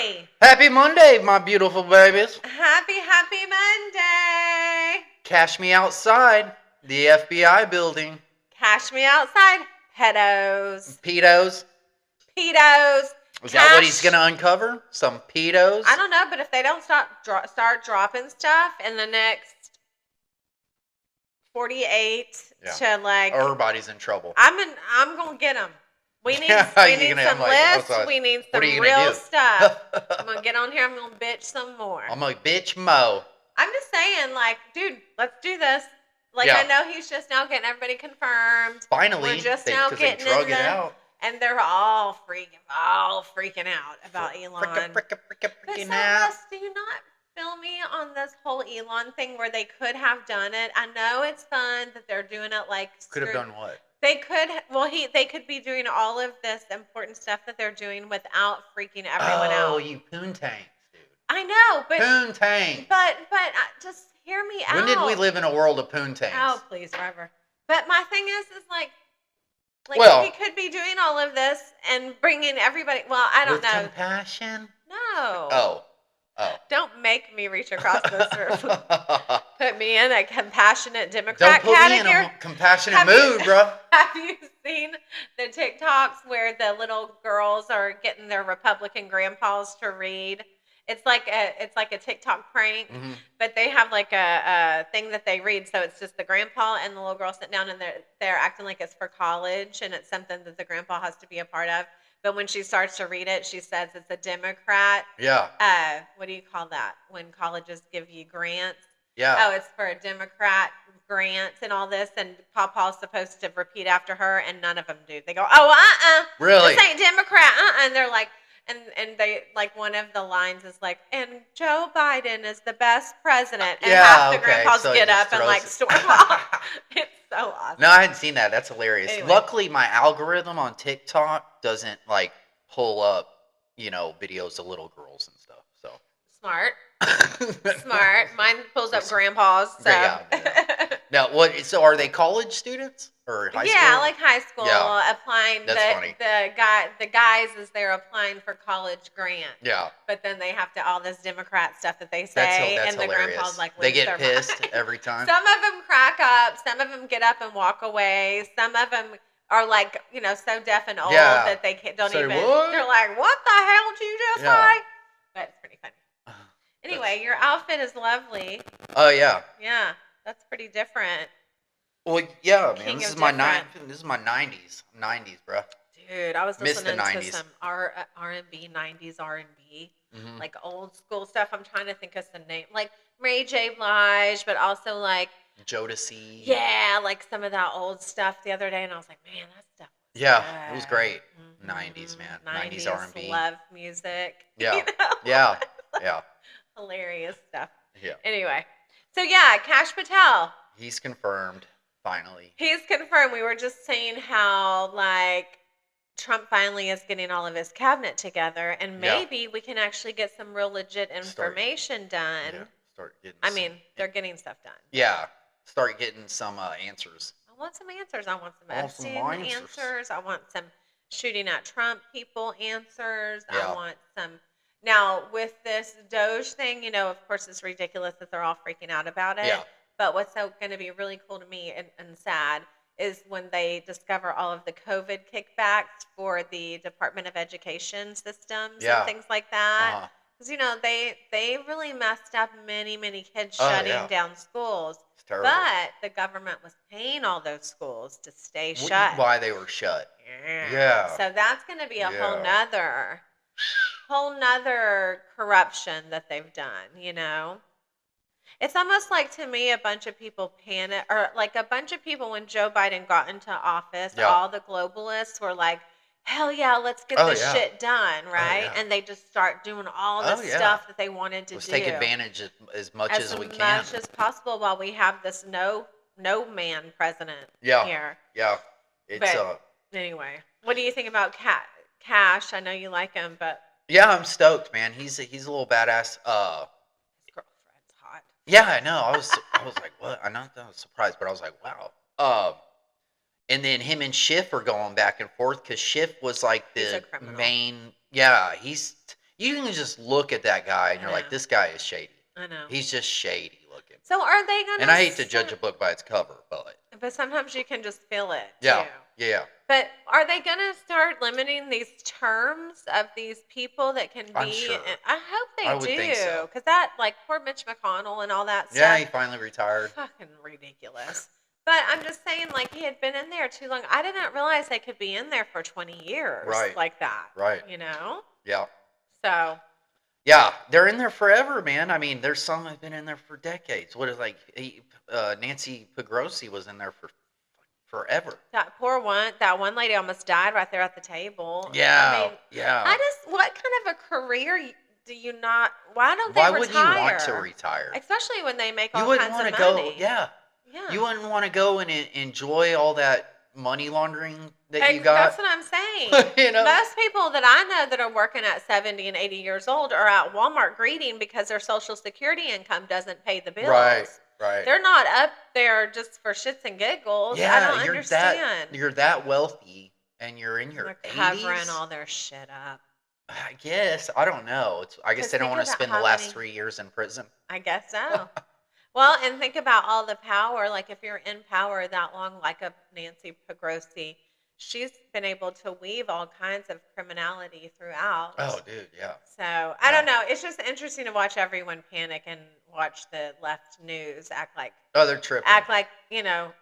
Hi! Happy Monday, my beautiful babies. Happy Monday! Cash me outside the FBI building. Cash me outside, pedos. Pedos. Pedos. Is that what he's going to uncover? Some pedos? I don't know, but if they don't start dropping stuff in the next 48 to like... Everybody's in trouble. I'm going to get them. We need some lists. We need some real stuff. I'm going to get on here. I'm going to bitch some more. I'm going to bitch mo. I'm just saying, like, dude, let's do this. Like, I know he's just now getting everybody confirmed. Finally. We're just now getting in the... out. And they're all freaking out about Elon. Freaking out. Do you not feel me on this whole Elon thing where they could have done it? I know it's fun that they're doing it like... Could have done what? They could, they could be doing all of this important stuff that they're doing without freaking everyone out. Oh, you poontanks, dude. I know, but... Poontanks. But just hear me out. When did we live in a world of poontanks? Oh, please, forever. But my thing is like well, we could be doing all of this and bringing everybody... Well, I don't know. With compassion? No. Oh. Don't make me reach across this room. Put me in a compassionate Democrat category. Don't put me in a compassionate mood, bro. Have you seen the TikToks where the little girls are getting their Republican grandpas to read? It's like a TikTok prank, but they have like a thing that they read. So it's just the grandpa and the little girl sit down and they're acting like it's for college and it's something that the grandpa has to be a part of. But when she starts to read it, she says it's a Democrat. Yeah. What do you call that? When colleges give you grants. Yeah. Oh, it's for a Democrat grant and all this. And Papa's supposed to repeat after her, and none of them do. They go, oh, really? This ain't Democrat, And they're like, and they like one of the lines is like, and Joe Biden is the best president. And half the grandpas get up and like storm off. It's so awesome. No, I hadn't seen that. That's hilarious. Anyway. Luckily, my algorithm on TikTok doesn't like pull up, videos of little girls and stuff. So smart. Mine pulls up grandpas. So. Yeah. Now, what? So, are they college students or high school? Yeah, like high school. Yeah. Applying. That's funny. The guys as they're applying for college grant. Yeah. But then they have to all this Democrat stuff that they say, that's and the hilarious. grandpas like they get pissed every time. Some of them crack up. Some of them get up and walk away. Some of them are like so deaf and old that they don't even. What? They're like, what the hell did you just say? But it's pretty funny. Anyway, your outfit is lovely. Oh yeah. Yeah, that's pretty different. Well, yeah, man. King This of is my different. This is my '90s, bro. Dude, I was Missed the listening to 90s. some R&B, 90s R&B, like old school stuff. I'm trying to think of some name, like Mary J. Blige, but also like Jodeci. Yeah, like some of that old stuff the other day, and I was like, man, that stuff. Yeah, it was great. 90s, man. 90s R&B. Love music. Yeah. Yeah. Hilarious stuff. Yeah. Anyway, so yeah, Kash Patel. He's confirmed, finally. He's confirmed. We were just saying how, like, Trump finally is getting all of his cabinet together, and maybe we can actually get some real legit information done. Yeah, start getting they're getting stuff done. Yeah, start getting some answers. I want some answers. I want some Epstein answers. answers. I want some shooting at Trump people answers. Yeah. I want some... Now, with this Doge thing, of course, it's ridiculous that they're all freaking out about it. Yeah. But what's going to be really cool to me and sad is when they discover all of the COVID kickbacks for the Department of Education systems and things like that. Because, they really messed up many kids shutting down schools. It's terrible. But the government was paying all those schools to stay shut. Why they were shut. Yeah. So that's going to be a whole nother corruption that they've done, It's almost like, to me, a bunch of people panic, or like a bunch of people when Joe Biden got into office, all the globalists were like, hell yeah, let's get this shit done, right? And they just start doing all the stuff that they wanted to do. Let's take advantage as much as we can. As much as possible while we have this no man president here. Yeah. It's anyway, what do you think about Kash? I know you like him, but... Yeah, I'm stoked, man. He's a little badass. His girlfriend's hot. Yeah, I know. I was like, what? I was surprised, but I was like, wow. And then him and Schiff are going back and forth because Schiff was like the main. Yeah, You can just look at that guy and I you're like, know. this guy is shady. I know. He's just shady looking. So are they And gonna? I hate to judge a book by its cover, But sometimes you can just feel it yeah, too. yeah. But are they gonna start limiting these terms of these people that can I'm be? sure. I hope they I would think so. because that, like, poor Mitch McConnell and all that Yeah, stuff. he finally retired. Fucking ridiculous. But I'm just saying, like, he had been in there too long. I didn't realize they could be in there for 20 years, Right. like that. Right. You know. Yeah. So. Yeah, they're in there forever, man. I mean, there's some have been in there for decades. What is like Nancy Pelosi was in there for forever. That one lady almost died right there at the table. Yeah, I mean, yeah. what kind of a career do you not? Why don't they Why retire? wouldn't you want to retire? Especially when they make You all wouldn't kinds want of to money. go. Yeah. Yeah. You wouldn't want to go and enjoy all that money laundering that you got. That's what I'm saying. You know? Most people that I know that are working at 70 and 80 years old are at Walmart greeting because their Social Security income doesn't pay the bills. Right, right. They're not up there just for shits and giggles. Yeah, I don't understand. You're that wealthy and you're in your 80s. Covering all their shit up. I guess. I don't know. I guess they don't want to spend the last 3 years in prison. I guess so. Well, and think about all the power. Like, if you're in power that long, like a Nancy Pelosi, she's been able to weave all kinds of criminality throughout. Oh, dude, yeah. So, I don't know. It's just interesting to watch everyone panic and watch the left news act like, they're tripping.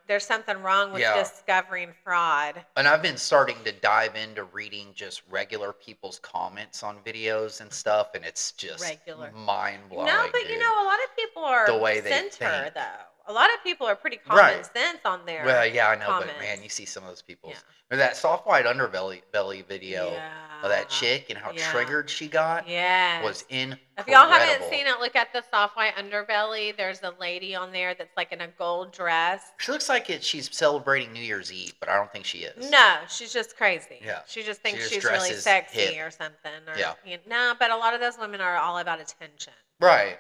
There's something wrong with discovering fraud. And I've been starting to dive into reading just regular people's comments on videos and stuff, and it's just mind-blowing. No, but dude. a lot of people are the way they center, think. though. A lot of people are pretty common sense on their Well, yeah, I know, comments. but man, you see some of those people. Or that soft white underbelly video of that chick and how triggered she got was incredible. If y'all haven't seen it, look at the soft white underbelly. There's a lady on there that's like in a gold dress. She looks like she's celebrating New Year's Eve, but I don't think she is. No, she's just crazy. Yeah. She just thinks she's really sexy or something. Or, no, but a lot of those women are all about attention. Right.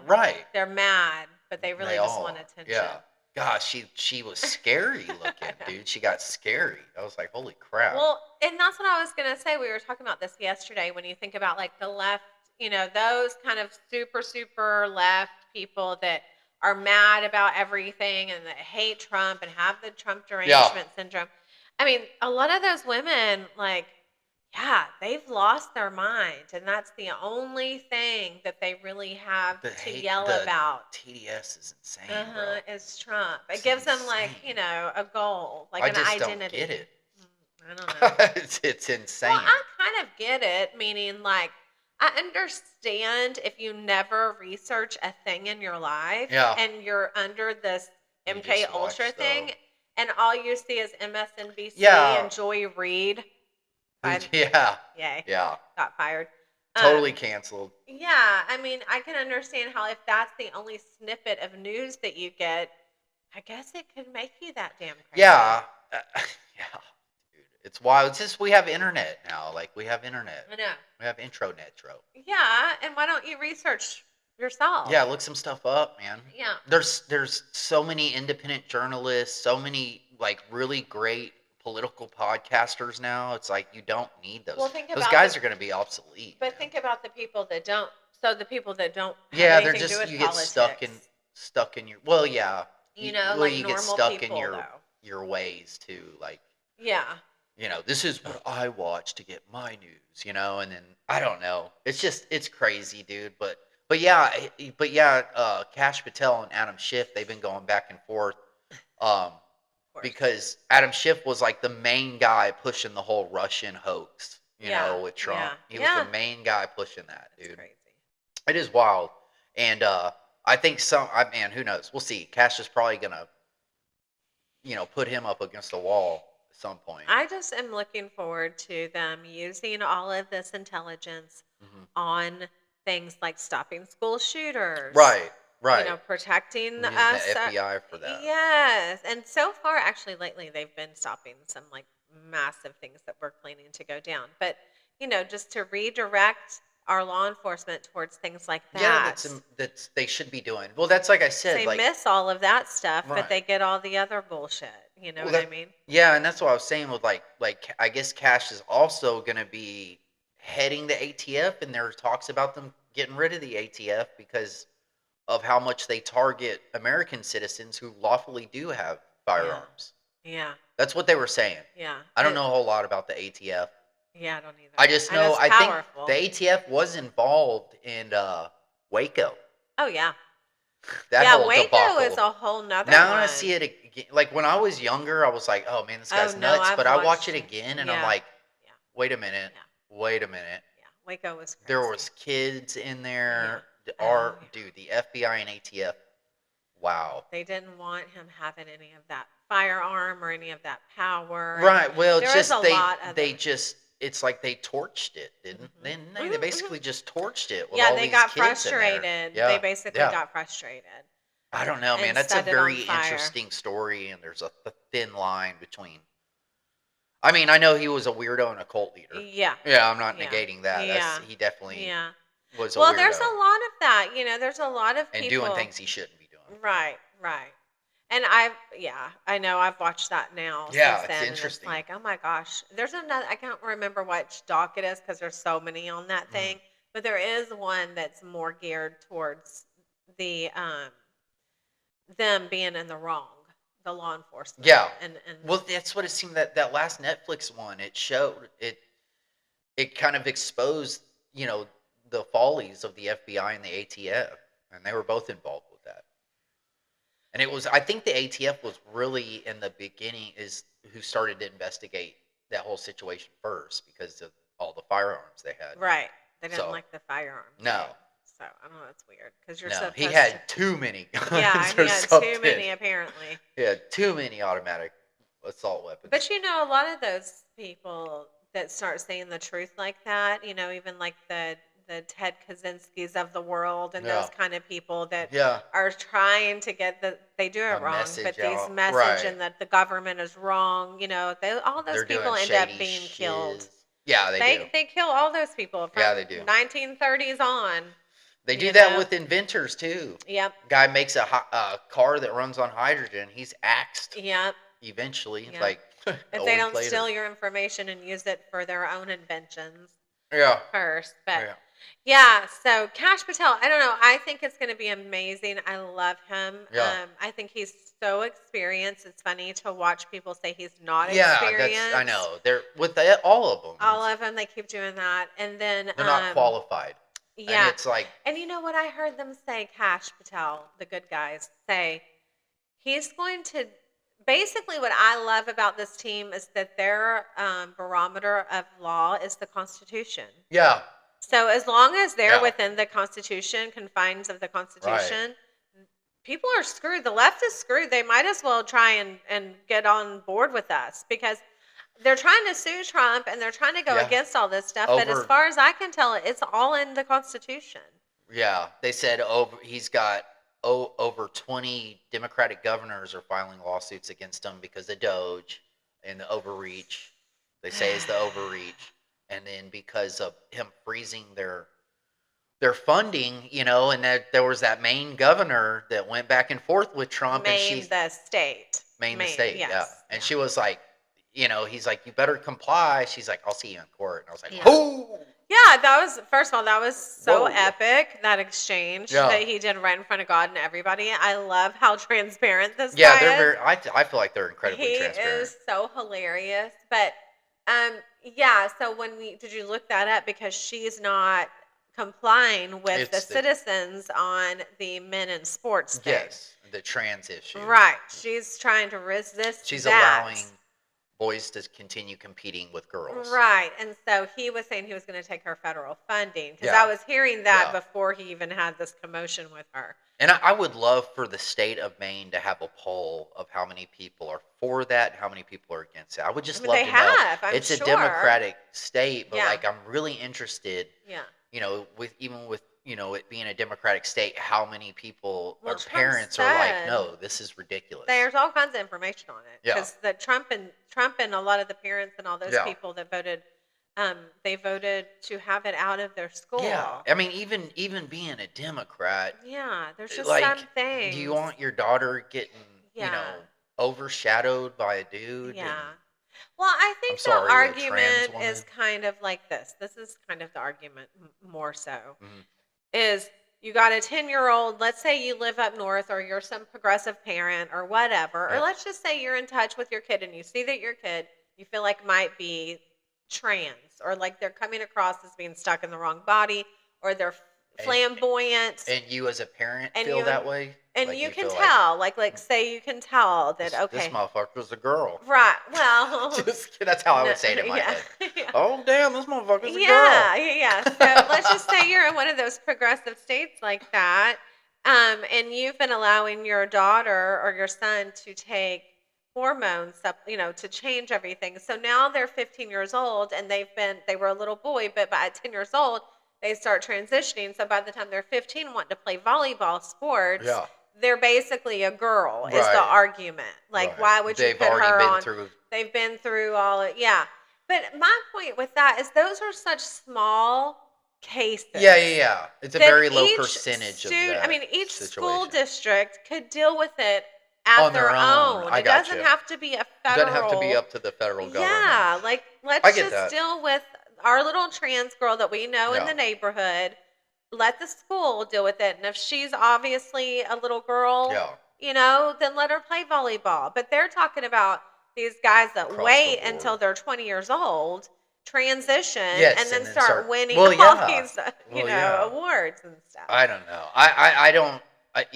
Right. They're mad, but they really just want attention. Yeah. Gosh, she was scary looking, dude. She got scary. I was like, holy crap. Well, and that's what I was going to say. We were talking about this yesterday when you think about, like, the left, those kind of super, super left people that are mad about everything and that hate Trump and have the Trump derangement syndrome. I mean, a lot of those women, like, they've lost their mind, and that's the only thing that they really have to yell about. TDS is insane, bro. It's Trump. It gives them, like, a goal, like an identity. I just don't get it. I don't know. It's insane. Well, I kind of get it, meaning, like, I understand if you never research a thing in your life and you're under this MK Ultra thing, and all you see is MSNBC and Joy Reid. Yay. Yeah. Got fired. Totally canceled. Yeah. I mean, I can understand how if that's the only snippet of news that you get, I guess it could make you that damn crazy. Yeah. Yeah. Dude, it's wild. It's just we have internet now. Like, we have internet. I know. We have intro. Yeah. And why don't you research yourself? Yeah. Look some stuff up, man. Yeah. There's so many independent journalists, so many, like, really great political podcasters now. It's like you don't need those. Well, those guys are going to be obsolete. But think about the people that don't. So the people that don't. Have they're just you get stuck in your. Well, yeah. You get stuck in your ways too. Like. Yeah. This is what I watch to get my news. And then I don't know. It's crazy, dude. But Kash Patel and Adam Schiff, they've been going back and forth. Because Adam Schiff was like the main guy pushing the whole Russian hoax, with Trump. Yeah. He was the main guy pushing that, dude. It's crazy. It is wild. And I think who knows? We'll see. Cash is probably going to, put him up against the wall at some point. I just am looking forward to them using all of this intelligence on things like stopping school shooters. Right. Protecting us. The FBI for that. Yes. And so far, actually, lately, they've been stopping some, like, massive things that were planning to go down. But, just to redirect our law enforcement towards things like that. Yeah, that's they should be doing. Well, that's like I said. They miss all of that stuff, but they get all the other bullshit. You know what I mean? Yeah, and that's what I was saying with, like I guess Cash is also going to be heading the ATF, and there are talks about them getting rid of the ATF because of how much they target American citizens who lawfully do have firearms. Yeah. That's what they were saying. Yeah. I don't know a whole lot about the ATF. Yeah, I don't either. I just know I think the ATF was involved in Waco. Oh yeah. That whole Waco debacle. is a whole nother now one. I see it again. Like when I was younger, I was like, "Oh man, this guy's nuts." But I watch it again, and I'm like, "Wait a minute, wait a minute." Yeah, Waco was crazy. There was kids in there. Dude, the FBI and ATF. Wow. They didn't want him having any of that firearm or any of that power. Right. Well, it's like they torched it, didn't they? They basically just torched it. With all they these got kids frustrated. They basically got frustrated. I don't know, man. That's a very interesting story, and there's a thin line between. I mean, I know he was a weirdo and a cult leader. Yeah. Yeah, I'm not negating that. He definitely was a weirdo. Well, there's a lot of that. There's a lot of people. And doing things he shouldn't be doing. Right. And I know I've watched that now. Yeah, since then, it's interesting. And it's like, oh my gosh, there's another. I can't remember which doc it is because there's so many on that thing. But there is one that's more geared towards the them being in the wrong, the law enforcement. Yeah. And well, that's what it seemed that last Netflix one. It showed it kind of exposed the follies of the FBI and the ATF, and they were both involved with that. And I think the ATF was really in the beginning who started to investigate that whole situation first because of all the firearms they had. Right. They didn't like the firearms. No. So, I don't know, that's weird. Because you're supposed he had too many guns. Yeah, he had too many, apparently. He had too many automatic assault weapons. But, a lot of those people that start saying the truth like that, even like the Ted Kaczynskis of the world and those kind of people that are trying to get they do it wrong, but these message and that the government is wrong, all those people end up being killed. Yeah, they kill all those people from they do. 1930s on. They do that with inventors too. Yep. Guy makes a car that runs on hydrogen. He's axed. Yep. Eventually, like if they don't steal your information and use it for their own inventions. Yeah. First, but so Kash Patel, I don't know. I think it's going to be amazing. I love him. Yeah. I think he's so experienced. It's funny to watch people say he's not experienced. I know. They're with all of them. All of them, they keep doing that, and then they're not qualified. Yeah, and it's like, and you know what I heard them say? Kash Patel, the good guys, say he's going to. Basically, what I love about this team is that their barometer of law is the Constitution. Yeah. So as long as they're within the Constitution, confines of the Constitution, people are screwed. The left is screwed. They might as well try and get on board with us because they're trying to sue Trump and they're trying to go against all this stuff. But as far as I can tell, it's all in the Constitution. Yeah. They said he's got over 20 Democratic governors are filing lawsuits against him because of Doge and the overreach. They say it's the overreach. And then because of him freezing their funding, and that there was that Maine governor that went back and forth with Trump. Maine the state, yes. Yeah. And she was like, he's like, you better comply. She's like, I'll see you in court. And I was like, oh. Yeah, that was, first of all, that was so epic, that exchange that he did right in front of God and everybody. I love how transparent this guy is. They're I feel like they're incredibly transparent. He is so hilarious. But, so did you look that up? Because she's not complying with the citizens on the men in sports thing. Yes, the trans issue. Right. She's trying to resist She's allowing boys to continue competing with girls. Right. And so he was saying he was going to take her federal funding because I was hearing that before he even had this commotion with her. And I would love for the state of Maine to have a poll of how many people are for that and how many people are against it. I would just love to know. It's a Democratic state, but I'm really interested. Yeah. With it being a Democratic state, how many people or parents are like, no, this is ridiculous. There's all kinds of information on it because the Trump and a lot of the parents and all those people that voted, they voted to have it out of their school. Yeah, I mean, even being a Democrat. Yeah, there's just some things. Do you want your daughter getting overshadowed by a dude? Yeah. Well, I I'm think the sorry, a trans argument is woman. kind of like this. This is kind of the argument more so Mhm. is you got a 10-year-old, let's say you live up north or you're some progressive parent or whatever, or Yeah. let's just say you're in touch with your kid and you see that your kid you feel like might be trans or like they're coming across as being stuck in the wrong body or they're And flamboyant and you as a parent and feel you that way? and Like you you can feel like tell like say you can tell that this okay, motherfucker's a girl. right, well, Just that's how I no, would say it in my yeah, head. yeah. Oh damn, this motherfucker's a girl. Yeah. So let's just say you're in one of those progressive states like that, and you've been allowing your daughter or your son to take hormones, to change everything. So now they're 15 years old, and they were a little boy, but by 10 years old, they start transitioning. So by the time they're 15, wanting to play volleyball sports, Yeah. they're basically a girl. Is the Right. argument like Right. why would you They've put already her been on? through. They've been through all it, yeah. But my point with that is those are such small cases Yeah. It's a that very low percentage of I that mean, each school situation. district could deal with it at On their their own. own. I It got doesn't you. have to be a Doesn't have to be federal. up to the federal government. Yeah, like I let's get just that. deal with our little trans girl that we know in Yeah. the neighborhood. Let the school deal with it. And if she's obviously a little girl, Yeah. then let her play volleyball. But they're talking about these guys that Across the wait board. until they're 20 years old, transition, Yes, and then and then start winning well, all yeah. these, Well, yeah. awards and stuff. I don't know. I don't. But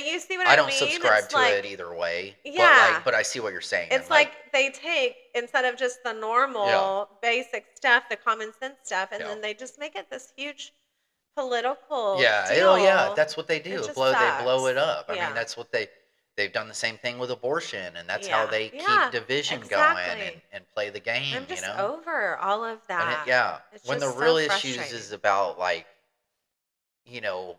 you see what I I don't mean? subscribe It's to like, it either way. yeah. But I see what you're saying. It's like they take instead of just the normal basic stuff, the common sense stuff, and Yeah. then they just make it this huge political yeah, deal. that's what they It do. just They blow sucks. it up. I mean, Yeah. that's what they've done the same thing with abortion, and that's how Yeah. they keep Yeah. division going Exactly. and play the game. I'm just over all of When that. It's when the just real so issues frustrating. is about like you know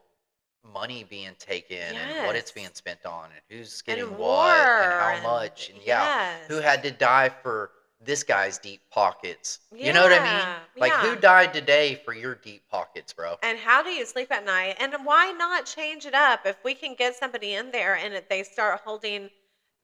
money being taken and what it's Yes. being spent on and who's getting And what and war how and much and who yes. had to die for this guy's deep pockets. You know what I mean? Yeah. Like who Yeah. died today for your deep pockets, bro? And how do you sleep at night? And why not change it up if we can get somebody in there and they start holding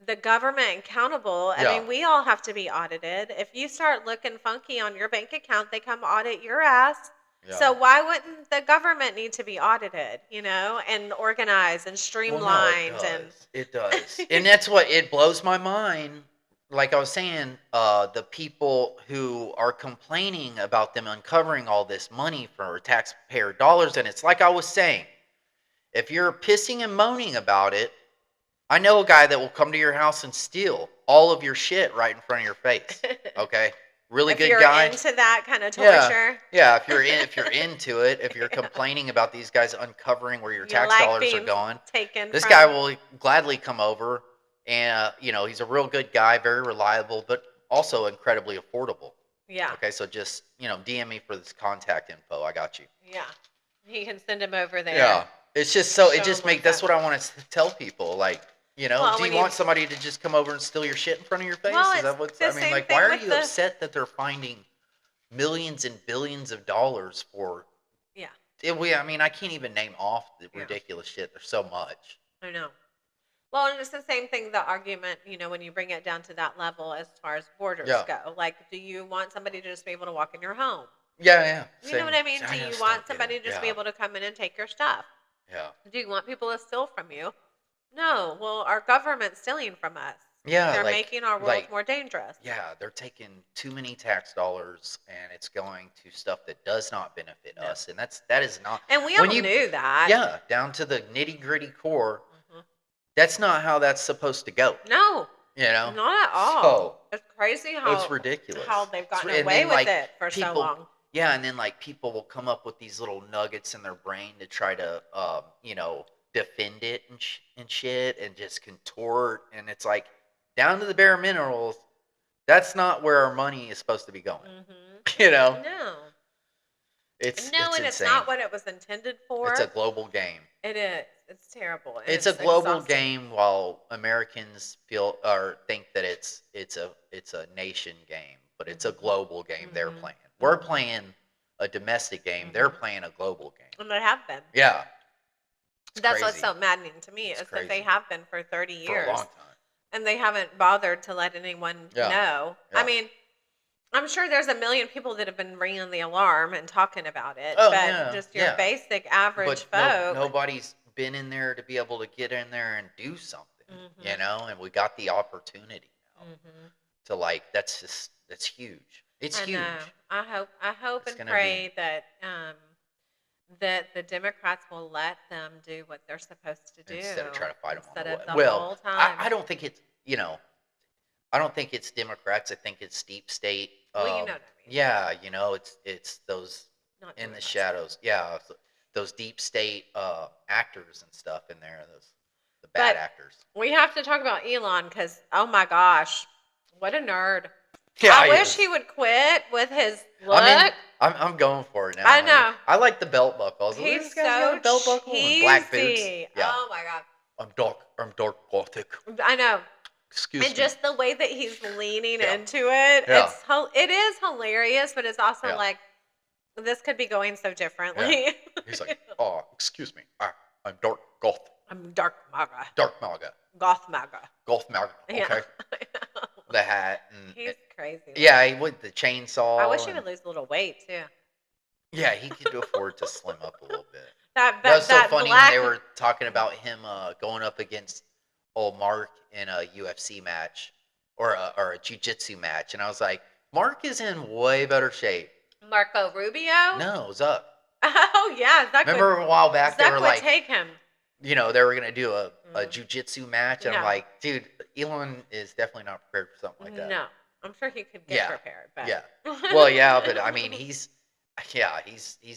the government accountable? I Yeah. mean, we all have to be audited. If you start looking funky on your bank account, they come audit your ass. So Yeah. why wouldn't the government need to be audited, and organized and Well, no, streamlined and It does. And that's what it blows my mind. Like I was saying, the people who are complaining about them uncovering all this money for taxpayer dollars, and it's like I was saying, if you're pissing and moaning about it, I know a guy that will come to your house and steal all of your shit right in front of your face. Okay, really if good you're guy. into that kind of Yeah, torture, yeah. If you're into it, if you're complaining about these guys uncovering where your you tax like dollars are being going, taken this from. guy will gladly come over, and he's a real good guy, very reliable, but also incredibly affordable. Yeah. Okay, so just DM me for this contact info. I got you. Yeah. He can send him over there. Yeah, it's just so it Show just 'em make what's that's up. what I want to tell people. Like, Well, do when you you- want somebody to just come over and steal your shit in front of your face? Well, Is it's that what's? the I mean, same like, thing why are with you the- upset that they're finding millions and billions of dollars for? Yeah. I mean, I can't even name off the Yeah. ridiculous shit. There's so much. I know. Well, and it's the same thing, the argument, when you bring it down to that level as far as borders Yeah. go. Like, do you want somebody to just be able to walk in your home? Yeah. You know what I mean? Do just you don't want get somebody it. to just be Yeah. able to come in and take your stuff? Yeah. Do you want people to steal from you? No. Well, our government's stealing from us. Yeah. They're like, making our world more dangerous. Yeah, they're taking too many tax dollars and it's going to stuff that does not benefit No. us, and that is not. And we when all you- knew that. Yeah, down to the nitty gritty core. Mhm. That's not how that's supposed to go. No. You know, Not at all. So It's crazy how it's ridiculous. how they've gotten And away then, with like, it for so people- long. Yeah, and then like people will come up with these little nuggets in their brain to try to, defend it and shit, and just contort, and it's like down to the bare minerals. That's not where our money is supposed to be going. Mm-hmm. You know, No. it's No, and insane. it's not what it was intended for. It's a global game. It is. It's terrible. and It's a global exhausting. game, while Americans feel or think that it's a nation game, but it's a Mhm. global game they're Mhm. playing. We're Mhm. playing a domestic game. They're Mhm. playing a global game. And they have been. Yeah, it's That's what's crazy so maddening to me It's is that they crazy. have been for 30 for a years. long time. and they haven't bothered to let anyone Yeah. know. Yeah. I mean, I'm sure there's a million people that have been ringing the alarm and talking about it, Oh, but yeah, just your yeah. basic average But folk. nobody's been in there to be able to get in there and do something, Mhm. and we got the opportunity now Mhm. to that's huge. It's I know. huge. I hope It's and gonna pray be that the Democrats will let them do what they're supposed to do instead of trying to fight them on instead the of way. the Well, whole time. I don't think it's I don't think it's Democrats. I think it's deep state. Well, you know what I mean. Yeah, it's those Not in doing the much. shadows. Yeah, those deep state actors and stuff in there. The bad But actors. we have to talk about Elon because, oh my gosh, what a nerd. Yeah, I wish he would quit with his look. I mean, I'm going for it now. I know. I like the belt buckles. He's This guy's got so a belt buckle and black boots. cheesy. Yeah. Oh my God. I'm dark gothic. I know. Excuse me. And just the way that he's leaning Yeah. into it, Yeah. it is hilarious, but it's also Yeah. like, this could be going so differently. He's like, oh, excuse me. I'm dark goth. I'm dark MAGA. Dark MAGA. Goth MAGA. Goth MAGA. Okay. Yeah. The hat. And, He's crazy. yeah, with the chainsaw. I wish he would lose a little weight too. Yeah, he could afford to slim up a little bit. That was so funny black, when they were talking about him going up against old Mark in a UFC match or a jiu-jitsu match, and I was like, Mark is in way better shape. Marco Rubio? No, Zuck. Oh yeah, Zuck. Remember a while back Zuck they were would like, take him. they were gonna do a jiu-jitsu match, and I'm No. like, dude, Elon is definitely not prepared for something like that. No, I'm sure he could get Yeah. prepared. But. Yeah. Well, yeah, but I mean, he's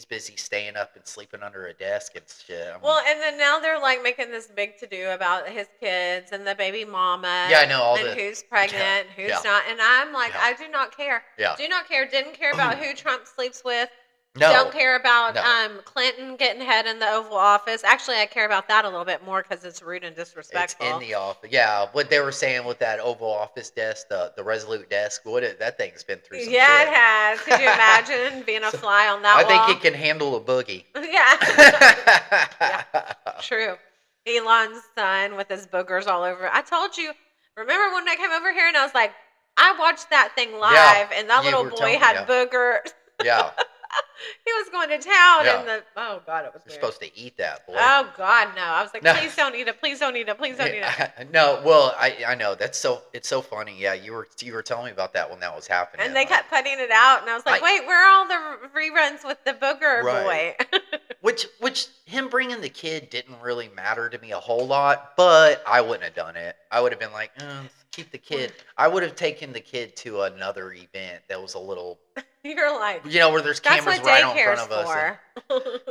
busy staying up and sleeping under a desk and shit. I mean, Well, and then now they're like making this big to do about his kids and the baby mama. Yeah, I know all and the who's pregnant, who's yeah. not. And I'm like, Yeah. I do not care. Yeah. Do not care. Didn't care about who Trump sleeps with. no, Don't care about No. Clinton getting head in the Oval Office. Actually, I care about that a little bit more because it's rude and disrespectful. It's in the office. Yeah, what they were saying with that Oval Office desk, the Resolute desk, that thing's been through some yeah, shit. it has. Could you imagine being a fly on that I wall? think it can handle a boogie. Yeah. True. Elon's son with his boogers all over. I told you. Remember when I came over here and I was like, I watched that thing live, and that you little were boy telling me, had yeah. boogers. Yeah, He was going to town, Yeah. and oh god, it was you're weird. supposed to eat that, boy. Oh god, no! I was like, No. please don't eat it. Please don't eat it. Please don't eat it. No, well, I know it's so funny. Yeah, you were telling me about that when that was happening. And they like- kept cutting it out, and I was like, wait, where are all the reruns with the booger Right. boy? Which him bringing the kid didn't really matter to me a whole lot, but I wouldn't have done it. I would have been like, keep the kid. I would have taken the kid to another event that was a little, You're like, where there's that's cameras what right on daycare's front of us. for.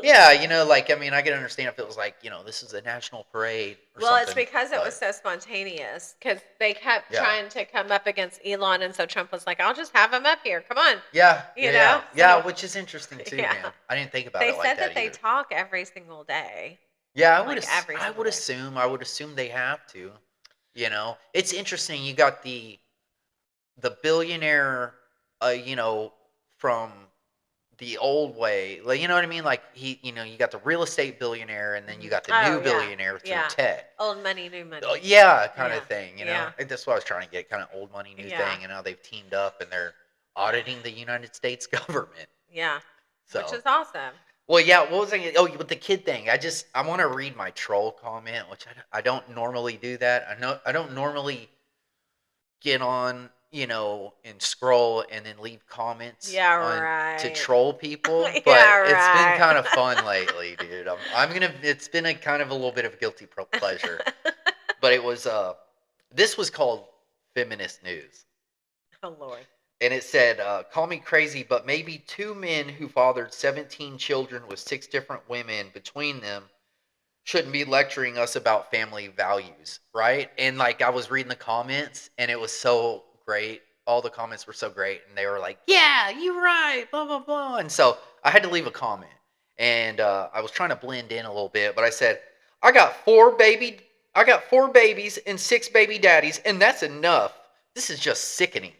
Yeah, I can understand if it was like, this is a national parade or Well, it's something, because it but- was so spontaneous. Because they kept Yeah. trying to come up against Elon, and so Trump was like, "I'll just have him up here. Come on." Yeah, You yeah, know? yeah, So- which is interesting too, Yeah. man. I didn't think about They it like said that they either. talk every single day. Yeah, I like would. every I single would day. assume. I would assume they have to. It's interesting. You got the billionaire, from the old way. Like, you know what I mean? Like you got the real estate billionaire, and then you got the Oh, new yeah. billionaire through Yeah. tech. Old money, new money. Oh, yeah, kind Yeah. of thing. Yeah. That's what I was trying to get. Kind of old money, new Yeah. thing. And now they've teamed up and they're auditing the United States government. Yeah, So, which is awesome. well, yeah. What was I? Oh, with the kid thing. I want to read my troll comment, which I don't normally do that. I don't normally get on, and scroll and then leave comments. Yeah, to right. troll people, but Yeah, it's been right. kind of fun lately, dude. It's been a kind of a little bit of a guilty pleasure, but it was this was called Feminist News. Oh Lord. And it said, call me crazy, but maybe two men who fathered 17 children with 6 different women between them shouldn't be lecturing us about family values, right? And I was reading the comments, and it was so great. All the comments were so great, and they were like, yeah, you're right, blah, blah, blah. And so I had to leave a comment, and I was trying to blend in a little bit, but I said, I got 4 babies and 6 baby daddies, and that's enough. This is just sickening.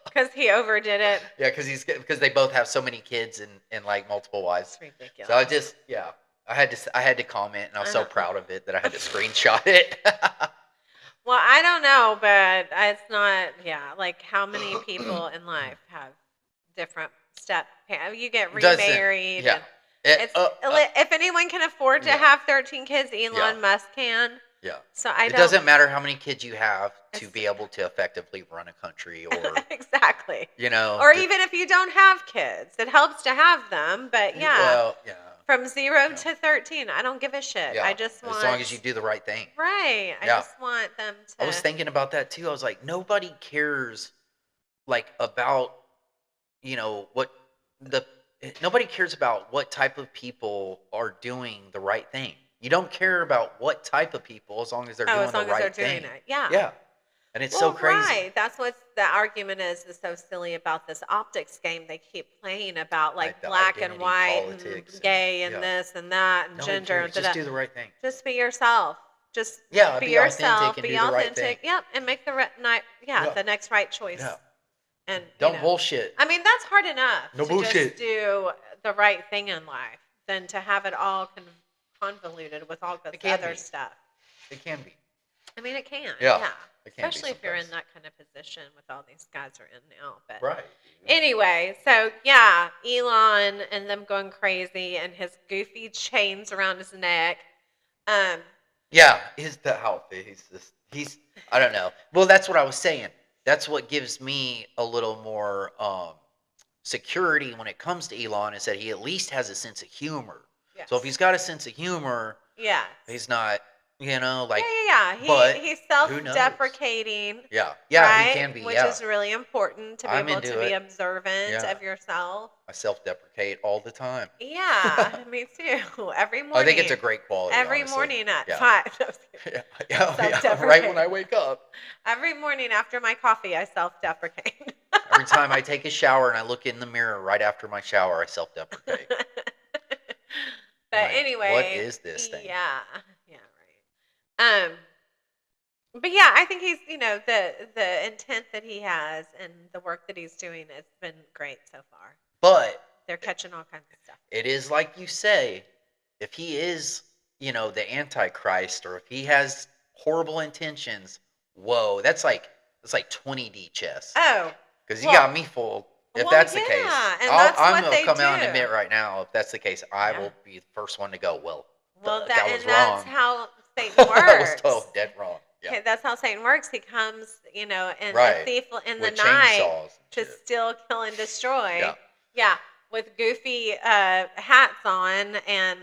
Because he overdid it. Yeah, because they both have so many kids and multiple wives. It's ridiculous. So I had to comment, and I was so Uh-huh. proud of it that I had to screenshot it. Well, I don't know, but it's not. Yeah, like how many people in life have different step? You get Doesn't remarried, yeah. and It, it's if anyone can afford to yeah. have 13 kids, Elon Yeah. Musk can. Yeah. So I It don't. doesn't matter how many kids you have to It's- be able to effectively run a country, or exactly. or even if you don't have kids, it helps to have them. But yeah, well, yeah, from 0 to 13, I don't give a shit. yeah. I just want As long as you do the right thing. right. I Yeah. just want them to. I was thinking about that too. I was like, nobody cares, like about what the nobody cares about what type of people are doing the right thing. You don't care about what type of people as long as they're doing as long the as they're right doing thing. it, yeah. Yeah, and it's so crazy. Right. That's what the argument is so silly about this optics game they keep playing about, like The black and identity white politics and gay and yeah. this and that and Nobody gender. cares. And Just do the right thing. Just be yourself. Just Yeah, be be yourself. authentic and Be do the right authentic. thing. Yep, and make the the next right choice. Yeah. And Don't bullshit. I mean, that's hard enough No to bullshit. just do the right thing in life than to have it all convoluted with all this other stuff. It can be. I mean, it can. Yeah. Yeah. Especially if you're in that kind of position with all these guys are in now. But right. Anyway, so yeah, Elon and them going crazy and his goofy chains around his neck. Yeah, his the outfit. He's I don't know. Well, that's what I was saying. That's what gives me a little more security when it comes to Elon, is that he at least has a sense of humor. Yes. So if he's got a sense of humor, yeah, he's not, like yeah. but He's who knows? self-deprecating. Yeah, right? he can be. Which is really important to be I'm able to into be it. observant Yeah. of yourself. I self-deprecate all the time. Yeah, me too. Every morning. I think it's a great quality. Every honestly. morning at Yeah. 5. No, I'm just kidding. Yeah, Self-deprecate. right when I wake up. Every morning after my coffee, I self-deprecate. Every time I take a shower and I look in the mirror right after my shower, I self-deprecate. But Like, anyway, what is this thing? Yeah, right. But yeah, I think he's the intent that he has and the work that he's doing has been great so far. But they're catching all kinds of stuff. It is like you say, if he is, the Antichrist, or if he has horrible intentions, whoa, that's like 20D chess. Oh, because you got me fooled. If that's the case, and I'm going to come out and admit right now, if that's the case, I will be the first one to go, well, that was wrong. That's how Satan works. That was dead wrong. Yeah. Okay, that's how Satan works. He comes, in the thief in with the night to shit. steal, kill, and destroy. Yeah. Yeah, with goofy hats on and,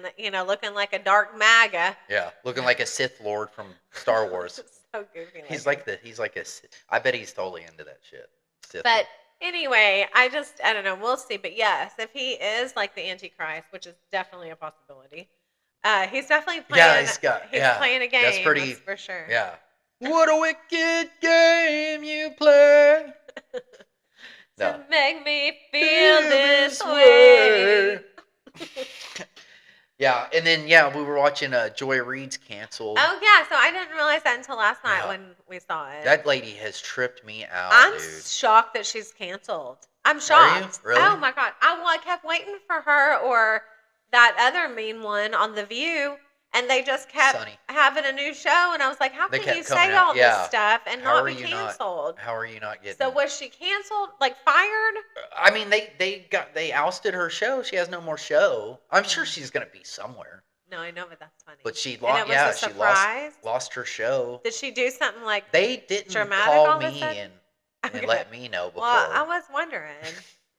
looking like a dark MAGA. Yeah, looking like a Sith Lord from Star Wars. So goofy. He's like a I bet he's totally into that shit. Sith but Lord. Anyway, I don't know. We'll see. But yes, if he is like the Antichrist, which is definitely a possibility, he's definitely playing. Yeah, he's playing a game. That's pretty for sure. Yeah. What a wicked game you play. To make me feel this way. Yeah, and then we were watching Joy Reid's canceled. Oh yeah, so I didn't realize that until last night when we saw it. That lady has tripped me out. I'm dude. shocked that she's canceled. I'm shocked. Are you? Really? Oh my god! I kept waiting for her or that other mean one on The View, and they just kept having a new show, and I was like, how can you say all this stuff and not be canceled? How are you not getting? So was she canceled? Like fired? I mean, they ousted her show. She has no more show. I'm sure she's gonna be somewhere. No, I know, but that's funny. But she lost her show. Did she do something like they didn't dramatic call me and let me know before? Well, I was wondering.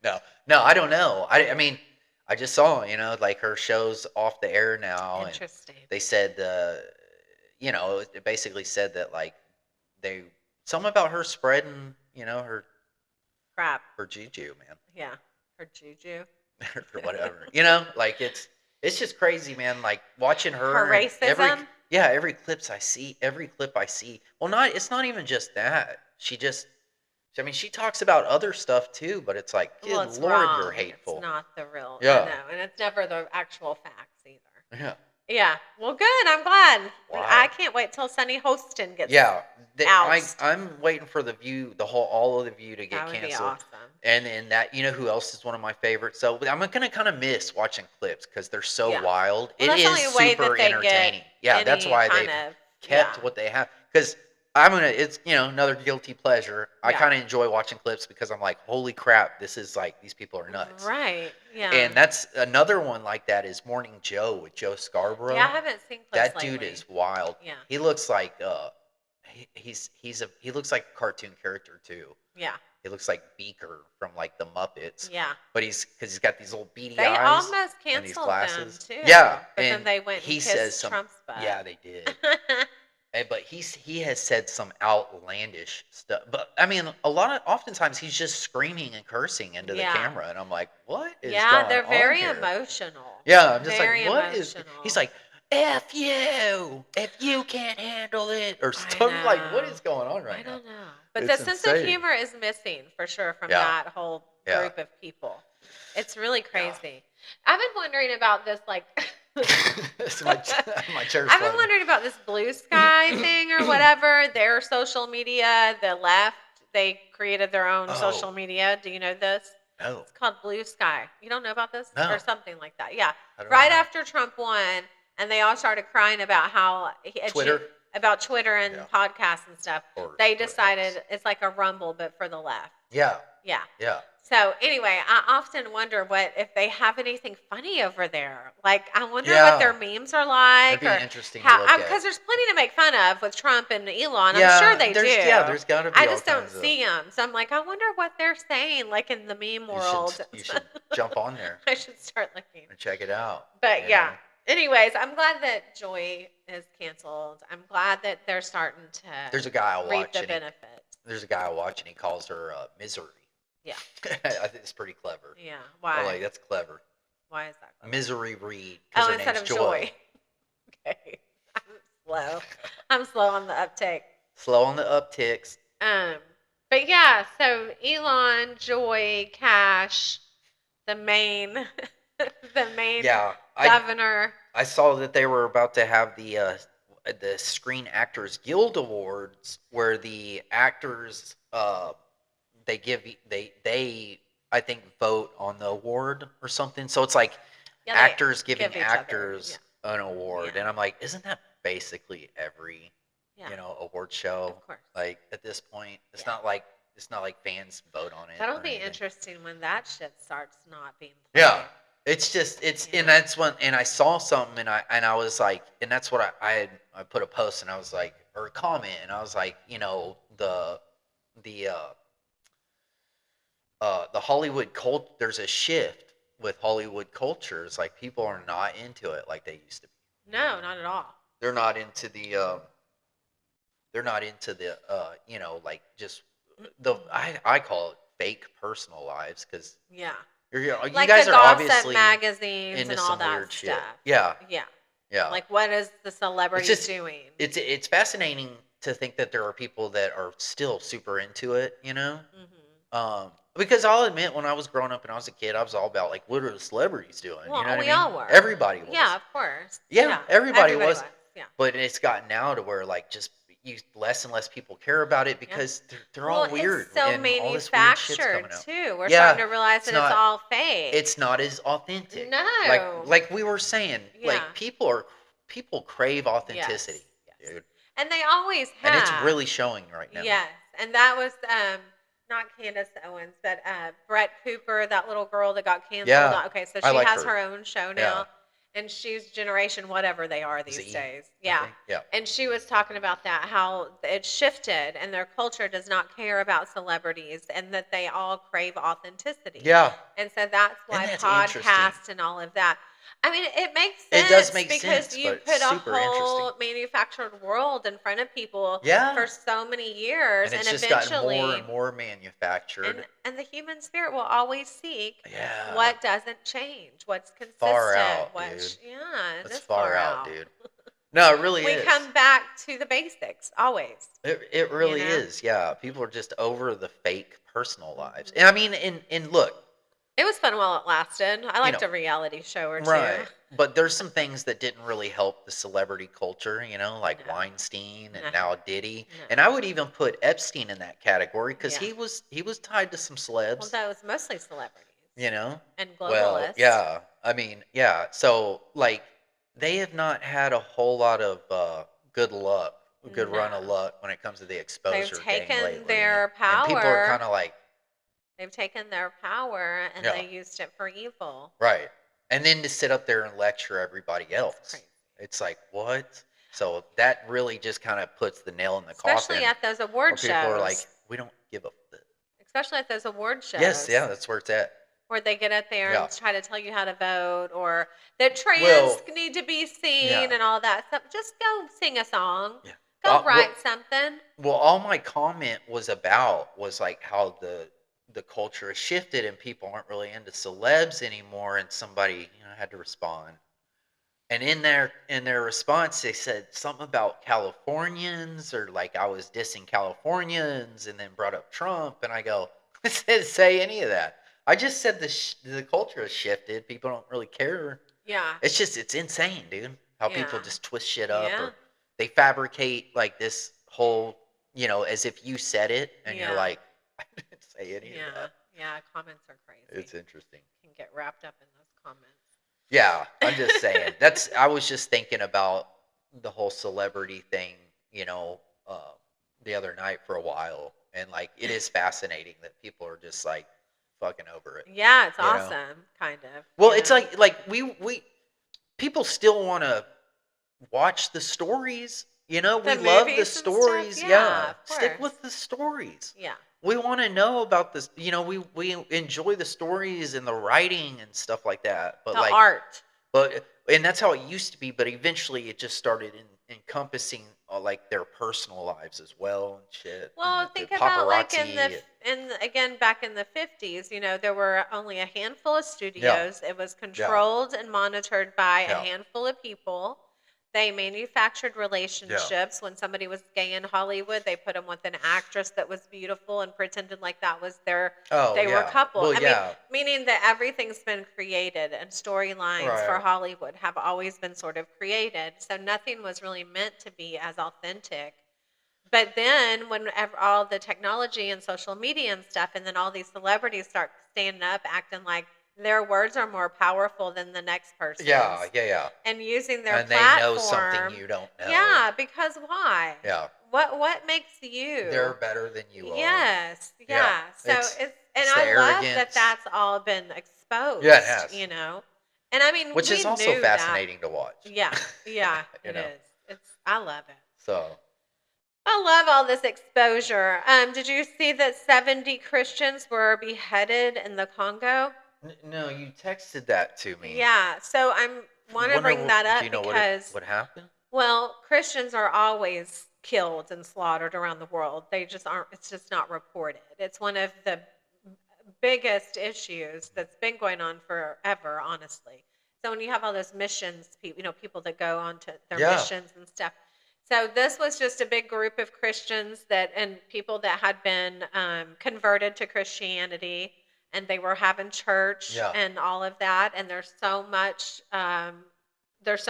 No, I don't know. I mean, I just saw, like her show's off the air now. Interesting. And they said, it basically said that like something about her spreading, her crap, her juju, man. Yeah, her juju. Or whatever. Like it's just crazy, man. Like watching her racism. Every clip I see. Well, it's not even just that. She talks about other stuff too, but it's like, good Lord, wrong. You're hateful. It's not the real. Yeah. I know, and it's never the actual facts either. Yeah. Yeah. Well, good. I'm glad. Wow. I can't wait till Sunny Hostin gets. Yeah. out. I'm waiting for The View, all of The View to get that would canceled. be awesome. And then that, you know who else is one of my favorites? So I'm gonna kind of miss watching clips because they're so Yeah. wild. Well, It that's the is only way that super they get entertaining. Yeah, that's any why kind they've of kept what they have. Because it's another guilty pleasure. I Yeah. kind of enjoy watching clips because I'm like, holy crap, this is like these people are nuts. Right. Yeah. And that's another one like that is Morning Joe with Joe Scarborough. Yeah, I haven't seen clips That lately. dude is wild. Yeah. He looks like he looks like a cartoon character too. Yeah. He looks like Beaker from like the Muppets. Yeah. But he's got these little beady They eyes. almost and these canceled them glasses. too. Yeah, But then and they went he and says kissed some- Trump's butt. Yeah, they did. But he has said some outlandish stuff. But I mean, oftentimes he's just screaming and cursing into the Yeah. camera, and I'm like, what is Yeah, going they're on very here? emotional. Yeah, I'm just Very like, what is? emotional. He's like, F you if you can't handle it, or stuff like, what know. is going on right I now? don't know. But It's the sense of insane. humor is missing for sure from Yeah. that whole Yeah. group of people. It's really crazy. I've been wondering about this, like, It's my chair's I've been floating. wondering about this Blue Sky thing or whatever. Their social media, the left, they created their own social Oh. media. Do you know this? No, It's called Blue Sky. You don't know about this? No. Or something like that. Yeah. I don't Right know. after Trump won, and they all started crying about how Twitter? about Twitter and Yeah. podcasts and stuff. Or- They or decided X. it's like a Rumble, but for the left. Yeah, Yeah. yeah. So anyway, I often wonder if they have anything funny over there. Like, I wonder Yeah. what their memes are like, That'd be or interesting to how, look because at. there's plenty to make fun of with Trump and Elon. Yeah, I'm sure they do. Yeah, there's got to be. I all just don't kinds of- see them, so I'm like, I wonder what they're saying, like in the meme world. You should jump on there I should start looking. and check it out. But you yeah. know? Anyways, I'm glad that Joy is canceled. I'm glad that they're starting to There's a guy I reap watch. the and he- benefits. There's a guy I watch, and he calls her Misery. Yeah. I think it's pretty clever. Yeah. I'm Why? like, that's clever. Why is that? Clever? Misery Reed. Oh, Her instead name's of Joy. Okay. I'm slow. I'm slow on the uptake. Slow on the upticks. But yeah, so Elon, Joy, Cash, the main Yeah, governor. I saw that they were about to have the Screen Actors Guild Awards, where the actors they I think vote on the award or something. So it's like Yeah, they actors giving give each other, actors an award, Yeah. and I'm like, isn't that basically every Yeah, award show? of course. Like at this point, it's Yeah. not like fans vote on it. That'll or be anything. interesting when that shit starts not being played. Yeah. It's just Yeah. and that's when and I saw something and I was like, and that's what I put a post and I was like, or a comment, and I was like, the Hollywood cult, there's a shift with Hollywood culture. It's like people are not into it like they used to be. No, not at all. They're not into the like just the I call it fake personal lives, because Yeah. you Like guys the are gossip obviously magazines into and all some that weird stuff. shit. Yeah, Yeah. yeah. Like, what is the celebrity just- doing? It's fascinating to think that there are people that are still super into it, Mhm. because I'll admit, when I was growing up and I was a kid, I was all about like, what are the celebrities doing? Well, you know what we I mean? all were. Everybody was. Yeah, of course. Yeah, everybody was. Yeah. But it's gotten now to where like just less and less people care about it because they're all weird. It's so and all this weird shit's manufactured coming out. too. We're Yeah, starting to realize it's that not- it's all fake. It's not as authentic. No. Like we were saying, Yeah. like people crave authenticity, Yes. dude. And they always have. And it's really showing right now. Yes. And that was not Candace Owens, but Brett Cooper, that little girl that got canceled. Yeah, Okay, so I she like has her. her own show now. Yeah. And she's generation whatever they are these Z, days. I Yeah. think. Yeah. And she was talking about that, how it shifted and their culture does not care about celebrities and that they all crave authenticity. Yeah. And so that's why that's podcasts and all of that. I mean, it makes sense. It does make because sense, you but put it's a super whole manufactured world in front of people Yeah. for so many years, And and, it's just gotten eventually, more and more manufactured. and the human spirit will always seek Yeah. what doesn't change, what's consistent. Far out, what, dude. Yeah, it That's is far out, dude. No, it really We is. come back to the basics always. It really know? is. Yeah. People are just over the fake personal lives. And I mean, and look, It was fun while it lasted. I You liked know, a reality show or two. right. But there's some things that didn't really help the celebrity culture, like No, Weinstein and no, now Diddy. And no. I would even put Epstein in that category because Yeah. he was tied to some Well, celebs, that was mostly celebrities you know. and Well, globalists. yeah. I mean, yeah. So like they have not had a whole lot of good luck, good run of No. luck when it comes to the They've exposure game taken lately. their And people are kind power. of like, They've taken their power and yeah, they used it for evil. right. And then to sit up there and lecture everybody It's else. crazy. It's like, what? So that really just kind of puts the nail in the Especially coffin at those where award people are like, shows. we don't give a Especially at those award Yes, yeah, shows that's where it's at. where they get up there Yeah. and try to tell you how to vote or that trans Well, need to be seen yeah. and all that stuff. Just go sing a song. Yeah. Go Well, write something. Well, all my comment was like how the culture has shifted and people aren't really into celebs anymore, and somebody had to respond. And in their response, they said something about Californians or like I was dissing Californians, and then brought up Trump, and I go, I didn't say any of that. I just said the culture has shifted. People don't really care. Yeah. It's insane, dude. How people Yeah. just twist shit up Yeah. or they fabricate like this whole, as if you said it and you're Yeah. like, I didn't say any of Yeah. that. Yeah. Comments are crazy. It's interesting. Can get wrapped up in those comments. Yeah, I'm just saying. I was just thinking about the whole celebrity thing, uh, the other night for a while, and like it is fascinating that people are just like fucking over it. Yeah, it's You know? awesome, kind of. Well, you it's know? like we people still want to watch the stories. We love the movies and stuff? stories. Yeah, of Stick course. with the stories. Yeah. We want to know about this. We enjoy the stories and the writing and stuff like that. But The like art. and that's how it used to be. But eventually, it just started encompassing like their personal lives as well and shit. Well, and think the about like paparazzi. again back in the 50s, there were only a handful of studios. It was controlled and monitored by a Yeah. handful of people. They manufactured relationships. When somebody was gay in Hollywood, they put them with an actress that was beautiful and pretended like that was they were a couple. Well, I yeah. mean, meaning that everything's been created and storylines for Right. Hollywood have always been sort of created. So nothing was really meant to be as authentic. But then whenever all the technology and social media and stuff, and then all these celebrities start standing up, acting like their words are more powerful than the next person's. Yeah. And using their And platform. they know something you don't know. Yeah, because why? Yeah. What makes you? They're better than you are. Yes. Yeah. Yeah, So it's I the love that arrogance. that's all been exposed. Yeah, it has. And I mean, Which we is also knew fascinating to watch. That. Yeah. Yeah. You It know. is. I love it. So I love all this exposure. Did you see that 70 Christians were beheaded in the Congo? no, you texted that to me. Yeah. So I want to Wonder bring that up do you know because, what happened? well, Christians are always killed and slaughtered around the world. They just aren't. It's just not reported. It's one of the biggest issues that's been going on forever, honestly. So when you have all those missions, people that go on to their Yeah. missions and stuff. So this was just a big group of Christians and people that had been converted to Christianity, and they were having church Yeah. and all of that. And there's so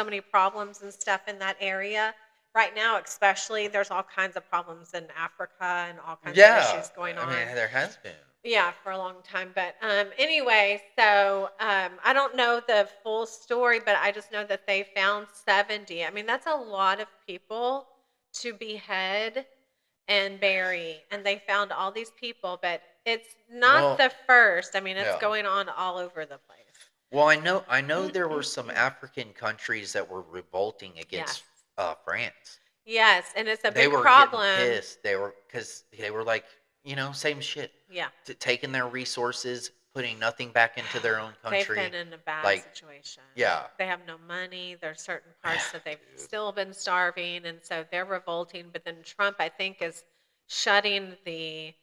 many problems and stuff in that area right now. Especially, there's all kinds of problems in Africa and all kinds of issues going on. I mean, there has been. Yeah, for a long time. But anyway, so I don't know the full story, but I just know that they found 70. I mean, that's a lot of people to behead and bury. And they found all these people, but it's not the first. I mean, it's Yeah. going on all over the place. Well, I know there were some African countries that were revolting against France. Yes, and it's a They big were problem. getting pissed. Because they were like, same shit. Yeah. Taking their resources, putting nothing back into their own country. They've been in a bad like, situation. Yeah. They have no money. There's certain parts that they've still been starving, and so they're revolting. But then Trump, I think, is shutting the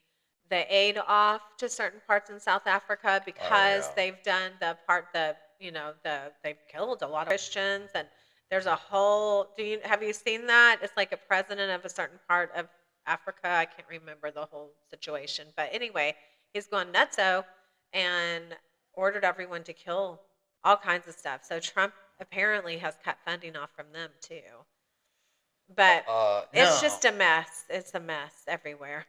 aid off to certain parts in South Africa because they've done they've killed a lot of Christians, and there's a whole. Have you seen that? It's like a president of a certain part of Africa. I can't remember the whole situation, but anyway, he's going nutso, and ordered everyone to kill all kinds of stuff. So Trump apparently has cut funding off from them too. But it's No, just a mess. It's a mess everywhere.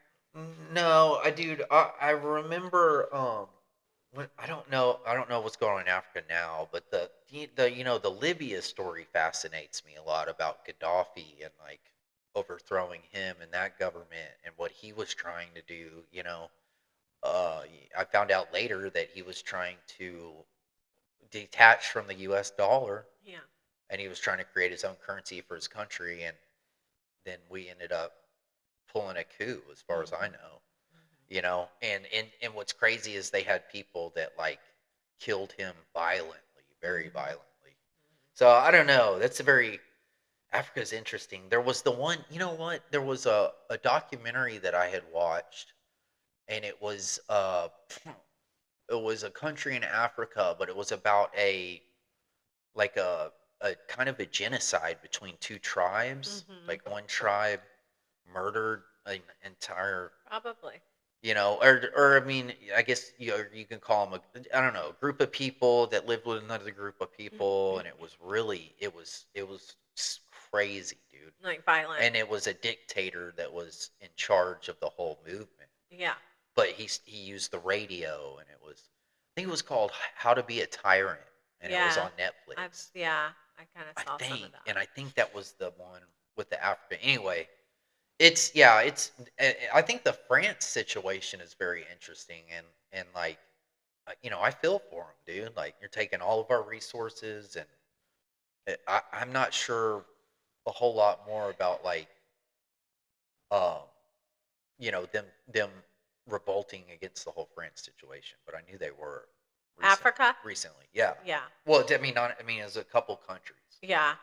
no, dude, I remember, I don't know what's going on in Africa now, but the Libya story fascinates me a lot about Gaddafi and like overthrowing him and that government and what he was trying to do. I found out later that he was trying to detach from the U.S. dollar, Yeah. and he was trying to create his own currency for his country, and then we ended up pulling a coup, as far as I Mhm. know. Mhm. And what's crazy is they had people that like killed him violently, very Mhm. violently. So I don't know. That's a very Africa's interesting. There was the one, you know what? There was a documentary that I had watched, and it was a country in Africa, but it was about like a kind of a genocide between two tribes. Mhm. Like one tribe murdered an entire, Probably. or I mean, I guess you can call them I don't know, a group of people that lived with another group of people, and it was crazy, dude. Like violent. And it was a dictator that was in charge of the whole movement. Yeah. But he used the radio, and I think it was called How to Be a Tyrant, and it was Yeah. on Netflix. I kind of saw some of that. I think that was the one with the African. Anyway, I think the France situation is very interesting, and like, I feel for them, dude. Like, you're taking all of our resources, and I'm not sure a whole lot more about like, um, them revolting against the whole France situation, but I knew they were recent Africa? recently. Yeah. Yeah. Well, I mean, not I mean, as a couple countries Yeah.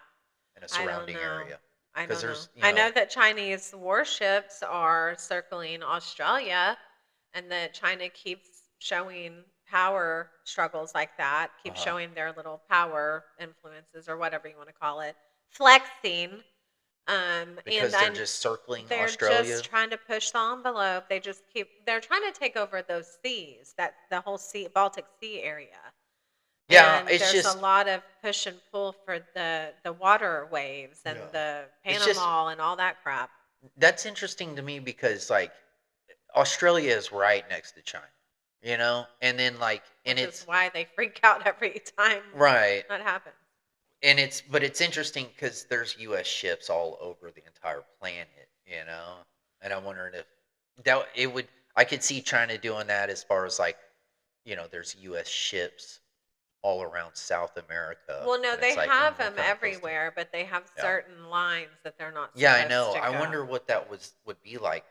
in a I don't surrounding know. area, I because don't know. there's, I know that Chinese warships are circling Australia and that China keeps showing power struggles like that, keeps uh showing their little power influences or whatever you want to call it, flexing. And because they're just circling they're Australia. just trying to push the envelope. They're trying to take over those seas, that the whole sea, Baltic Sea area. Yeah, And it's there's a just lot of push and pull for the water waves and yeah. the It's just Panama and all that crap, that's interesting to me because like Australia is right next to China, and then like and which is it's why they freak out every time right. that happens. And it's interesting because there's U.S. ships all over the entire planet, and I'm wondering if that it would. I could see China doing that as far as like, there's U.S. ships all around South America, Well, no, and it's they like, have we're them kind of close to. everywhere, but they have Yeah, certain lines that they're not yeah, I supposed know. to I go. wonder what that would be like.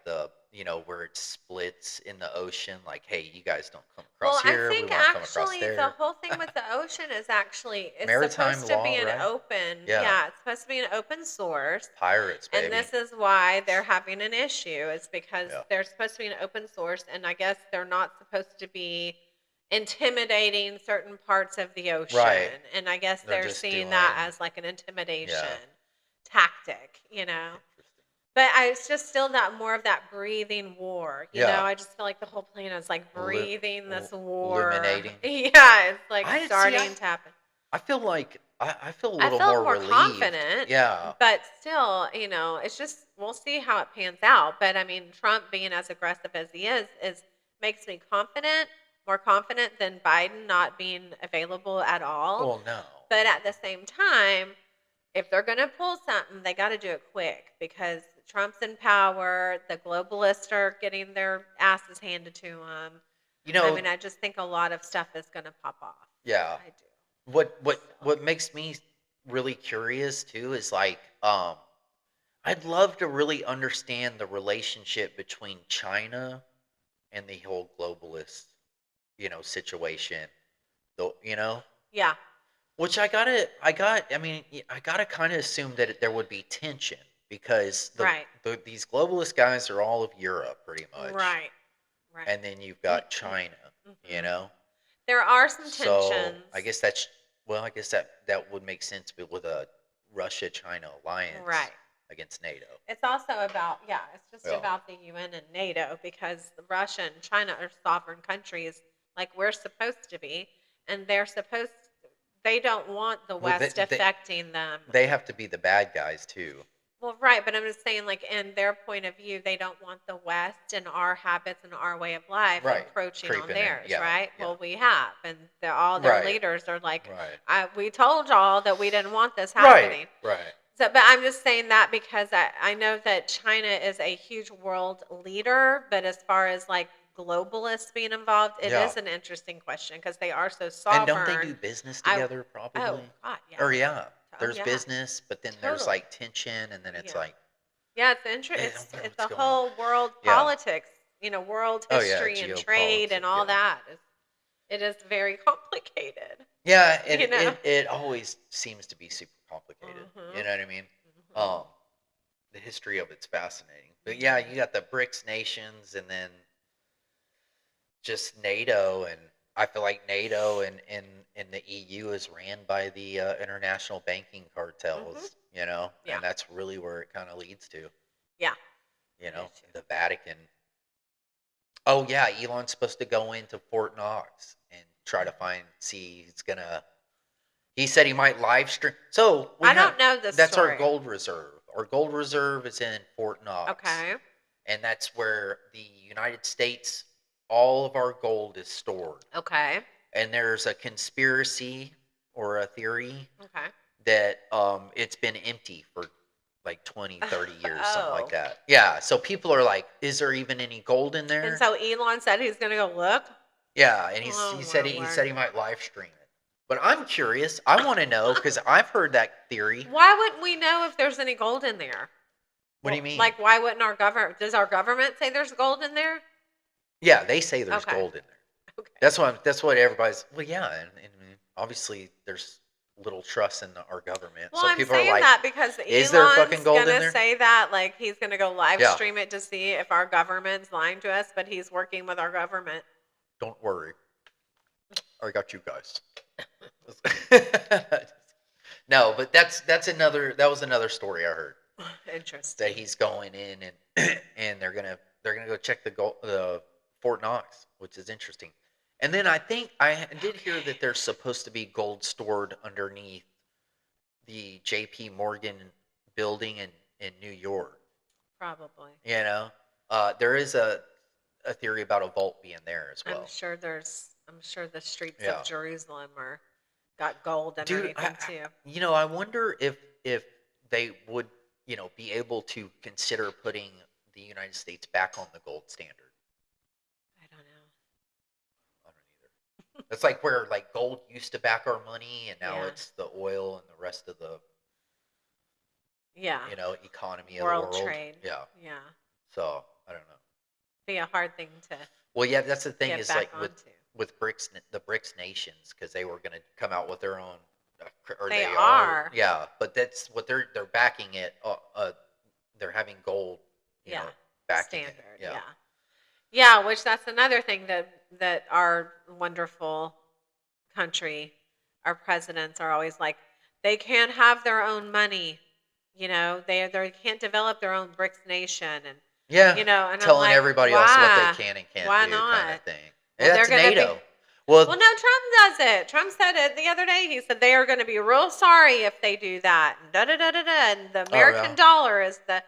Where it splits in the ocean. Like, hey, you guys don't come Well, across I here. We think want to come across actually the there. whole thing with the ocean is actually it's Maritime supposed to be law, an right? open, Yeah, yeah, it's supposed to be an open source. pirates, And baby. this is why they're having an issue is because Yeah, they're supposed to be an open source and I guess they're not supposed to be intimidating certain parts of the ocean. right. And I guess They're they're just seeing that doing. as like an intimidation Yeah. tactic. Interesting. But it's just still that more of that breathing war. Yeah. I just feel like the whole planet is like Illu- breathing this war. illuminating. Yeah, it's like I see. starting to happen. I feel like I feel a I little felt more more relieved. confident, Yeah. but still, it's just we'll see how it pans out. But I mean, Trump being as aggressive as he is makes me confident, more confident than Biden not being available at all. Well, no. But at the same time, if they're going to pull something, they got to do it quick because Trump's in power. The globalists are getting their asses handed to them. You I know. mean, I just think a lot of stuff is going to pop off. Yeah. I do. What what So, what makes me really curious too is like I'd love to really understand the relationship between China and the whole globalist, situation. Though, yeah, which I mean, I gotta kind of assume that there would be tension because right. these globalist guys are all of Europe pretty much, Right. Right. and then you've got China, you Mhm. know. There are some So tensions. I guess that would make sense, but with a Russia-China alliance Right. against NATO. It's also about, yeah, it's just Yeah, about the UN and NATO because Russia and China are sovereign countries like we're supposed to be. and they don't want the Well, West affecting them. they have to be the bad guys too. Well, right, but I'm just saying, like, in their point of view, they don't want the West and our habits and our way of life Right. encroaching on Creeping in, theirs, yeah, right? yeah. Well, we have, and all their Right. leaders are like, Right. we told y'all that we didn't want this happening. Right. So, but I'm just saying that because I know that China is a huge world leader, but as far as like globalists being involved, it Yeah. is an interesting question because they are so sovereign. And don't they do business together probably? Oh, God, yeah. Or yeah, Oh, there's yeah. business, but then there's Totally. like tension, and then it's Yeah. like, Yeah, I don't know it's what's the going whole world Yeah. politics, world Oh, yeah, history and trade geopolitics, and all yeah. that. It is very complicated. Yeah, You know? it always seems to be super complicated. Mhm. You know what I mean? Mhm. The history of it's fascinating. But yeah, you got the BRICS nations, and then just NATO, and I feel like NATO and the EU is ran by the international banking cartels, Yeah. and that's really where it kind of leads to, Yeah. the Vatican. Oh yeah, Elon's supposed to go into Fort Knox and try to see he said he might live stream. So I don't know this that's story. our gold reserve. Our gold reserve is in Fort Knox. Okay. And that's where the United States, all of our gold is stored. Okay. And there's a conspiracy or a theory Okay. that it's been empty for like 20, 30 years, something like Oh. that. Yeah, so people are like, is there even any gold in there? And so Elon said he's going to go look. Yeah, and he Oh, said my he word. said he might live stream it. But I'm curious. I want to know because I've heard that theory. Why wouldn't we know if there's any gold in there? What do you mean? Like, why wouldn't our government? Does our government say there's gold in there? Yeah, they say there's Okay. gold in there. Okay. That's what everybody's. Well, yeah, and obviously there's little trust in our government. Well, so I'm people saying are like, that because is there Elon's fucking gold in gonna there? say that, like he's gonna go live Yeah. stream it to see if our government's lying to us, but he's working with our government. Don't worry, I got you guys. No, but that was another story I heard. Interesting. That he's going in and they're gonna go check the Fort Knox, which is interesting. And then I think I did hear that there's supposed to be gold stored underneath the J.P. Morgan building in New York. Probably. There is a theory about a vault being there as well. I'm sure the streets Yeah. of Jerusalem got gold underneath them too. I wonder if they would be able to consider putting the United States back on the gold standard. I don't know. I don't either. That's like where like gold used to back our money, and now Yeah. it's the oil and the rest of the Yeah. economy of World the world. trade. Yeah. Yeah. So I don't know. Be a hard thing to Well, yeah, that's the thing get is back like onto. with the BRICS nations, because they were going to come out with their own. Or They are. are. Yeah, but that's what they're backing it. They're having gold. Yeah. Backing Standard. it. Yeah. Yeah, which that's another thing that our wonderful country, our presidents are always like, they can't have their own money. They can't develop their own BRICS nation, and Yeah. and I'm Telling like, everybody else what why? they can and can't Why do, kind not? of thing. Well, And that's they're gonna NATO. be- Well, Well, no, Trump does it. Trump said it the other day. He said they are going to be real sorry if they do that. And da da da da da. And the American yeah. dollar is the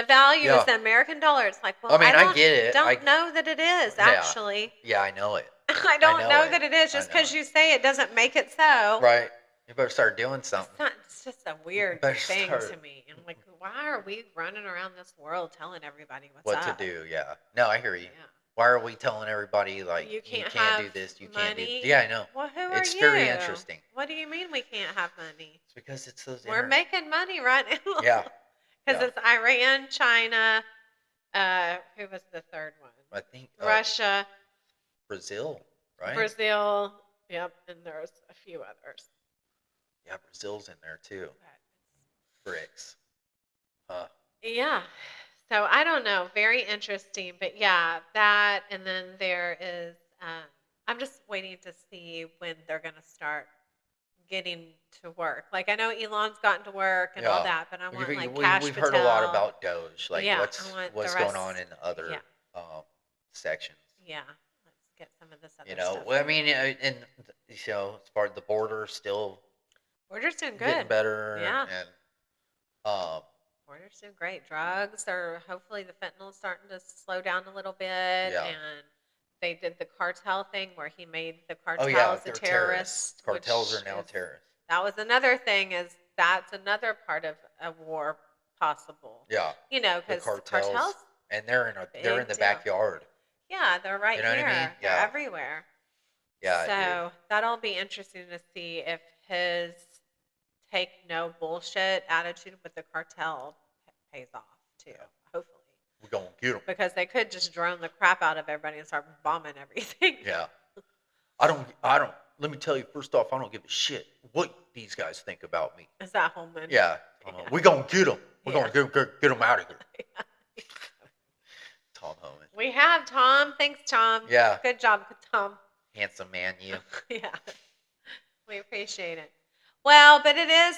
value Yeah. is the American dollar. It's like, well, I mean, I don't, get it. Don't know that it is Yeah. actually. yeah, I know it. I don't know it. that it is. I Just know because it. you say it doesn't make it so. Right. You better start doing something. It's just a weird Better thing start. to me. I'm like, why are we running around this world telling everybody what's What up? to do? Yeah. No, I hear you. Yeah. Why are we telling everybody like You can't do have this, you can't do? money? Yeah, I know. Well, who It's are you? very interesting. What do you mean we can't have money? It's because it's those. We're making money right now. Yeah. Because Yeah. it's Iran, China, who was the third one? I think Russia, Brazil, right? Brazil, yep, and there's a few others. Yeah, Brazil's in there too. BRICS. Yeah, so I don't know, very interesting, but yeah, that, and then there is, I'm just waiting to see when they're going to start getting to work. Like, I know Elon's gotten to work and all Yeah. that, but I want like Cash We've heard a lot Patel. about Doge, like Yeah, I what's want what's the going rest- on in other yeah. sections. Yeah, let's get some of this other You know, stuff. well, I mean, and as far as the border, still We're just doing getting good. better, Yeah. and um, We're just doing great. Drugs are hopefully the fentanyl's starting to slow down a little bit, yeah. and they did the cartel thing where he made the Oh yeah, cartels a they're terrorists. terrorist, Cartels which are now is terrorists. that was another thing. Is that's another part of a war possible? Yeah, You know, the because cartels, cartels, and they're in big the deal. backyard. Yeah, they're right You know what I here. mean? They're Yeah, everywhere. yeah, dude. So that'll be interesting to see if his take no bullshit attitude with the cartel pays off too. Yeah. Hopefully. We're gonna get them. Because they could just drone the crap out of everybody and start bombing everything. Yeah. I don't. Let me tell you. First off, I don't give a shit what these guys think about me. Is that Holman? Yeah. Yeah. We're gonna get them. We're Yeah. gonna get them out of here. Tom Homan. We have Tom. Thanks, Tom. Yeah. Good job, Tom. Handsome man, you. Yeah. We appreciate it. Well, but it is,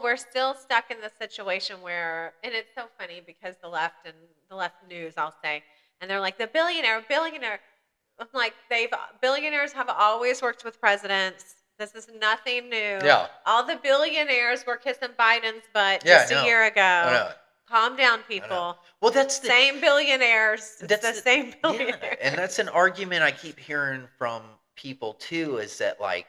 we're still stuck in the situation where, and it's so funny because the left news, I'll say, and they're like, the billionaire. I'm like, billionaires have always worked with presidents. This is nothing new. Yeah. All the billionaires were kissing Biden's butt Yeah, just a year ago. I know. Calm down, people. Well, that's the same billionaires. It's the same billionaires. Yeah, and that's an argument I keep hearing from people too. Is that like,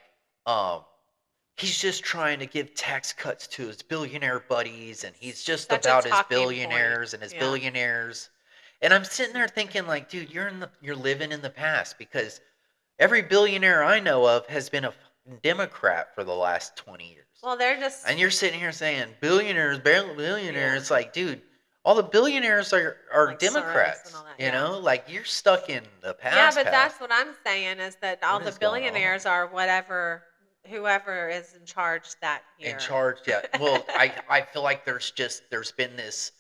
he's just trying to give tax cuts to his billionaire buddies, and he's just Such a about his talking billionaires point. and his Yeah. billionaires. And I'm sitting there thinking, like, dude, you're living in the past, because every billionaire I know of has been a fucking Democrat for the last 20 years. Well, they're just. And you're sitting here saying billionaires. Yeah. It's like, dude, all the billionaires are Like Democrats. Soros and all that, You yeah. know, like you're stuck in the past. Yeah, but that's what I'm saying is that all What the is going on? billionaires are whoever is in charge that year. In charge. Yeah. Well, I feel like there's been this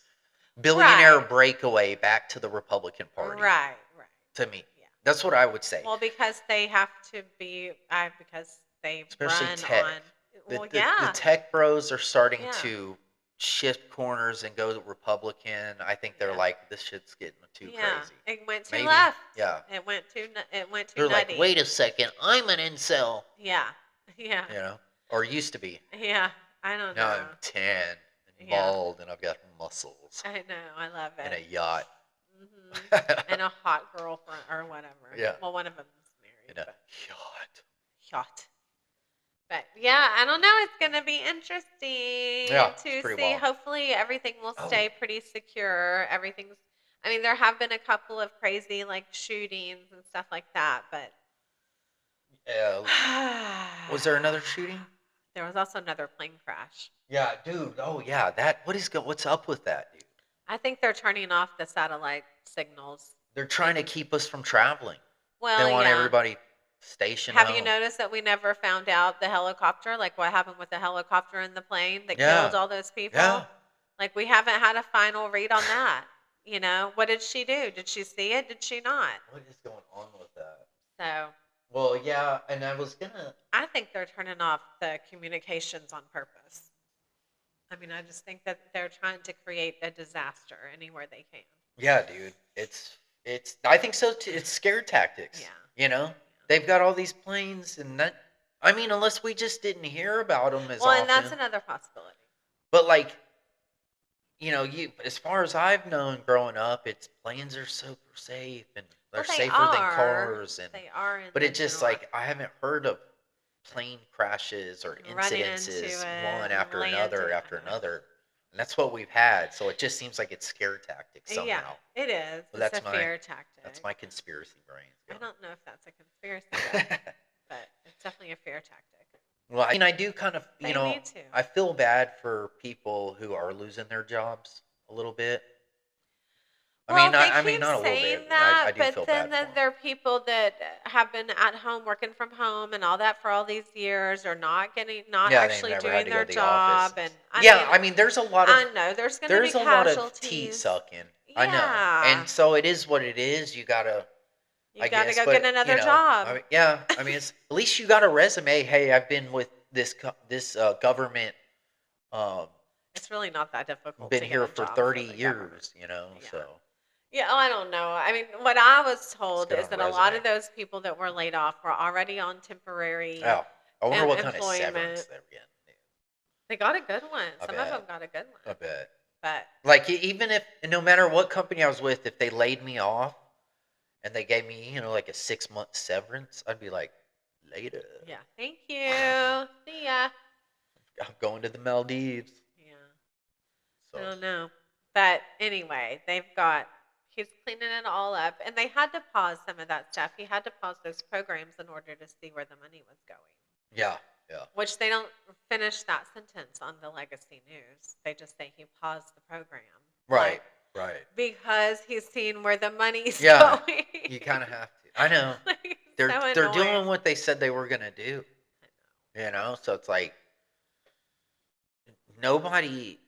billionaire Right. breakaway back to the Republican Party. Right. To me, Yeah. that's what I would say. Well, because they have to be, because they Especially run tech. on. The, Well, the, yeah. the tech bros are starting Yeah. to shift corners and go to Republican. I think they're Yeah. like, this shit's getting too Yeah, crazy. it went too Maybe. left. Yeah. It went too They're nutty. like, wait a second, I'm an incel. Yeah. Yeah. You know, or used to be. Yeah. I don't Now know. I'm tan and Yeah. bald, and I've got muscles I know. I love and a it. yacht. And a hot girlfriend or whatever. Yeah. Well, one of them's married. And a but- yacht. Yacht. But yeah, I don't know. It's going to be interesting Yeah, it's to pretty see. wild. Hopefully, everything will Oh. stay pretty secure. I mean, there have been a couple of crazy like shootings and stuff like that, but Was there another shooting? There was also another plane crash. Yeah, dude. Oh, yeah. What's up with that, dude? I think they're turning off the satellite signals. They're trying to keep us from traveling. Well, They want yeah. everybody stationed Have home. you noticed that we never found out the helicopter? Like what happened with the helicopter and the plane that Yeah. killed all those people? Yeah. Like we haven't had a final read on that. You know, what did she do? Did she see it? Did she not? What is going on with that? So Well, yeah, and I was gonna. I think they're turning off the communications on purpose. I mean, I just think that they're trying to create a disaster anywhere they can. Yeah, dude. It's. I think so too. It's scare tactics. Yeah. You know, they've got all these planes, and that. I mean, unless we just didn't hear about them as Well, often. and that's another possibility. But like, as far as I've known growing up, it's planes are super safe and they're Well, they safer than are. cars, and They are in but the it just general- like I haven't heard of plane crashes or Running incidences into it, one after another landing, after I know. another, and that's what we've had. So it just seems like it's scare tactics somehow. Yeah, it is. Well, It's that's a fear tactic. That's my conspiracy brain. I don't know if that's a conspiracy, though, but it's definitely a fear tactic. Well, I mean, I do kind of, They need to. I feel bad for people who are losing their jobs a little bit. Well, not they a keep little saying bit. that, I do but feel then bad for there are people that have been at home working from home and all that for all these years, or not Yeah, they actually never doing had to go their to the job. office. And I mean, there's a lot of I know there's going to be there's a lot of casualties. teeth sucking. I know, Yeah. and so it is what it is. You gotta, You I got to guess, go but, get another job. I mean, yeah, I mean, it's at least you got a resume. Hey, I've been with this government. It's really not that difficult. Been to get here a for job 30 the years. government. You know, Yeah. so Yeah, I don't know. I mean, what I was It's told good is on a that a lot resume. of those people that were laid off were already on temporary Oh, I wonder what kind of severance employment. they're getting. They got a good one. I Some of them bet. got a good I one. bet. But Like even if no matter what company I was with, if they laid me off and they gave me, like a 6-month severance, I'd be like, later. yeah, thank you. See ya. I'm going to the Maldives. Yeah, I So don't know. But anyway, he's cleaning it all up. And they had to pause some of that stuff. He had to pause those programs in order to see where the money was going. yeah, yeah. Which they don't finish that sentence on the Legacy News. They just say he paused the program. Right, Like, right. because he's seen where the money's Yeah, going. you kind of have to. I know. Like, They're so they're annoying. doing what they said they were gonna do. So it's like nobody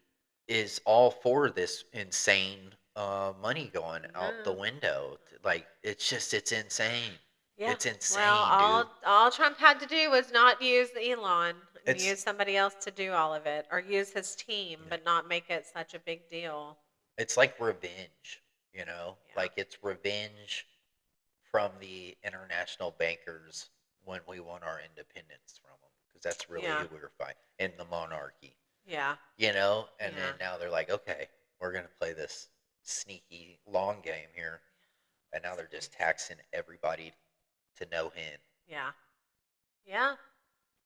is all for this insane money going out the No. window. Like it's insane. Yeah. It's Well, insane, dude. all Trump had to do was not use Elon and It's use somebody else to do all of it, or use his team, yeah. but not make it such a big deal. It's like revenge, Yeah. like it's revenge from the international bankers when we won our independence from them, because that's really Yeah. who we were fighting in the monarchy. Yeah. And Yeah. then now they're like, okay, we're gonna play this sneaky long game here, and now they're just taxing everybody to no end. Yeah. Yeah.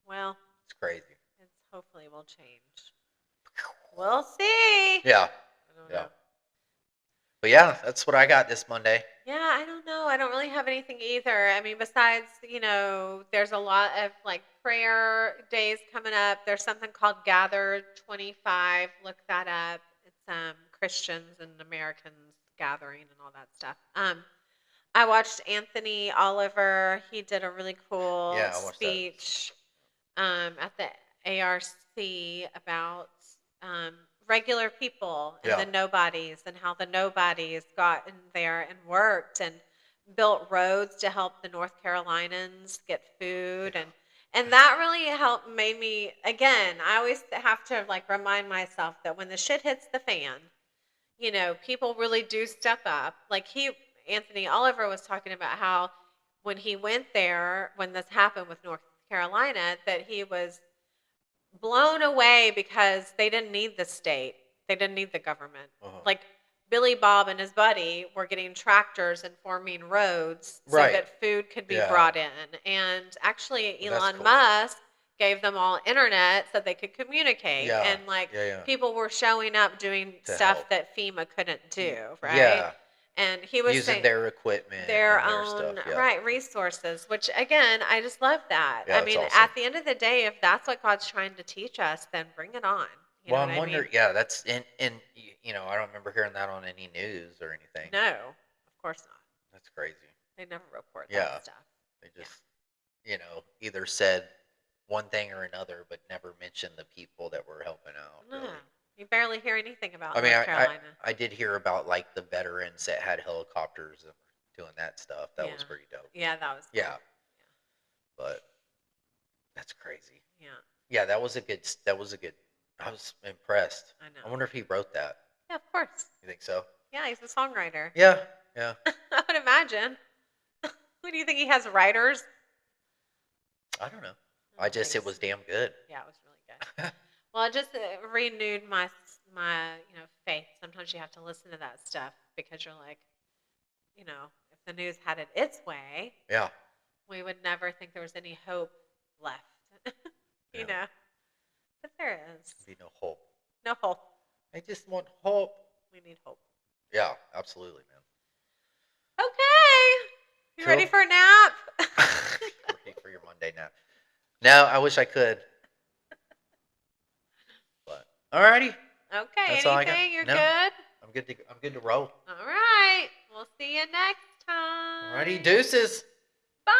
Well, It's crazy. it's hopefully will change. We'll see. Yeah, I don't yeah. know. But yeah, that's what I got this Monday. Yeah, I don't know. I don't really have anything either. I mean, besides, there's a lot of like prayer days coming up. There's something called Gather 25. Look that up. It's Christians and Americans gathering and all that stuff. I watched Anthony Oliver. He did a really cool Yeah, I watched that. speech at the ARC about regular people and Yeah. the nobodies, and how the nobodies got in there and worked and built roads to help the North Carolinians get food. Yeah. And that really helped, made me, again, I always have to like remind myself that when the shit hits the fan, people really do step up. Like Anthony Oliver was talking about how when he went there, when this happened with North Carolina, that he was blown away because they didn't need the state. They didn't need the government. Uh-huh. Like Billy Bob and his buddy were getting tractors and forming roads so Right. that food could be Yeah. brought in. And actually, Well, that's Elon cool. Musk gave them all internet so they could communicate. Yeah. And like Yeah. people were showing up doing To stuff help. that FEMA couldn't do, right? Yeah. And he was Using saying their equipment, their and their own stuff. Yeah. right resources, which again, I just love that. Yeah, I that's mean, awesome. at the end of the day, if that's what God's trying to teach us, then bring it on. You Well, know I'm what I wondering. mean? Yeah, that's I don't remember hearing that on any news or anything. No, of course not. That's crazy. They never report Yeah. that stuff. They just, either said one thing or another, but never mentioned the people that were helping out. No, Really. you barely hear anything about I mean, North Carolina. I did hear about like the veterans that had helicopters and doing that stuff. That was Yeah. pretty dope. Yeah, that was cool. Yeah. But that's crazy. Yeah, Yeah, that was a good. I was impressed. I know. I wonder if he wrote that. Yeah, of course. You think so? Yeah, he's a songwriter. Yeah. Yeah. I would imagine. Who do you think he has writers? I don't know. I don't It think was so. damn good. Yeah, it was really good. Well, it just renewed my faith. Sometimes you have to listen to that stuff because you're like, if the news had it its way, Yeah. we would never think there was any hope left. you Yeah. know, but there is Be no hope. no hope. I just want hope. We need hope. Yeah, absolutely, Okay, you Cool. ready for a nap? man. Ready for your Monday nap? No, I wish I could. But alrighty, Okay, That's all I got. anything? You're No. good? I'm good to roll. All right. We'll see you next time. Alrighty, deuces. Bye.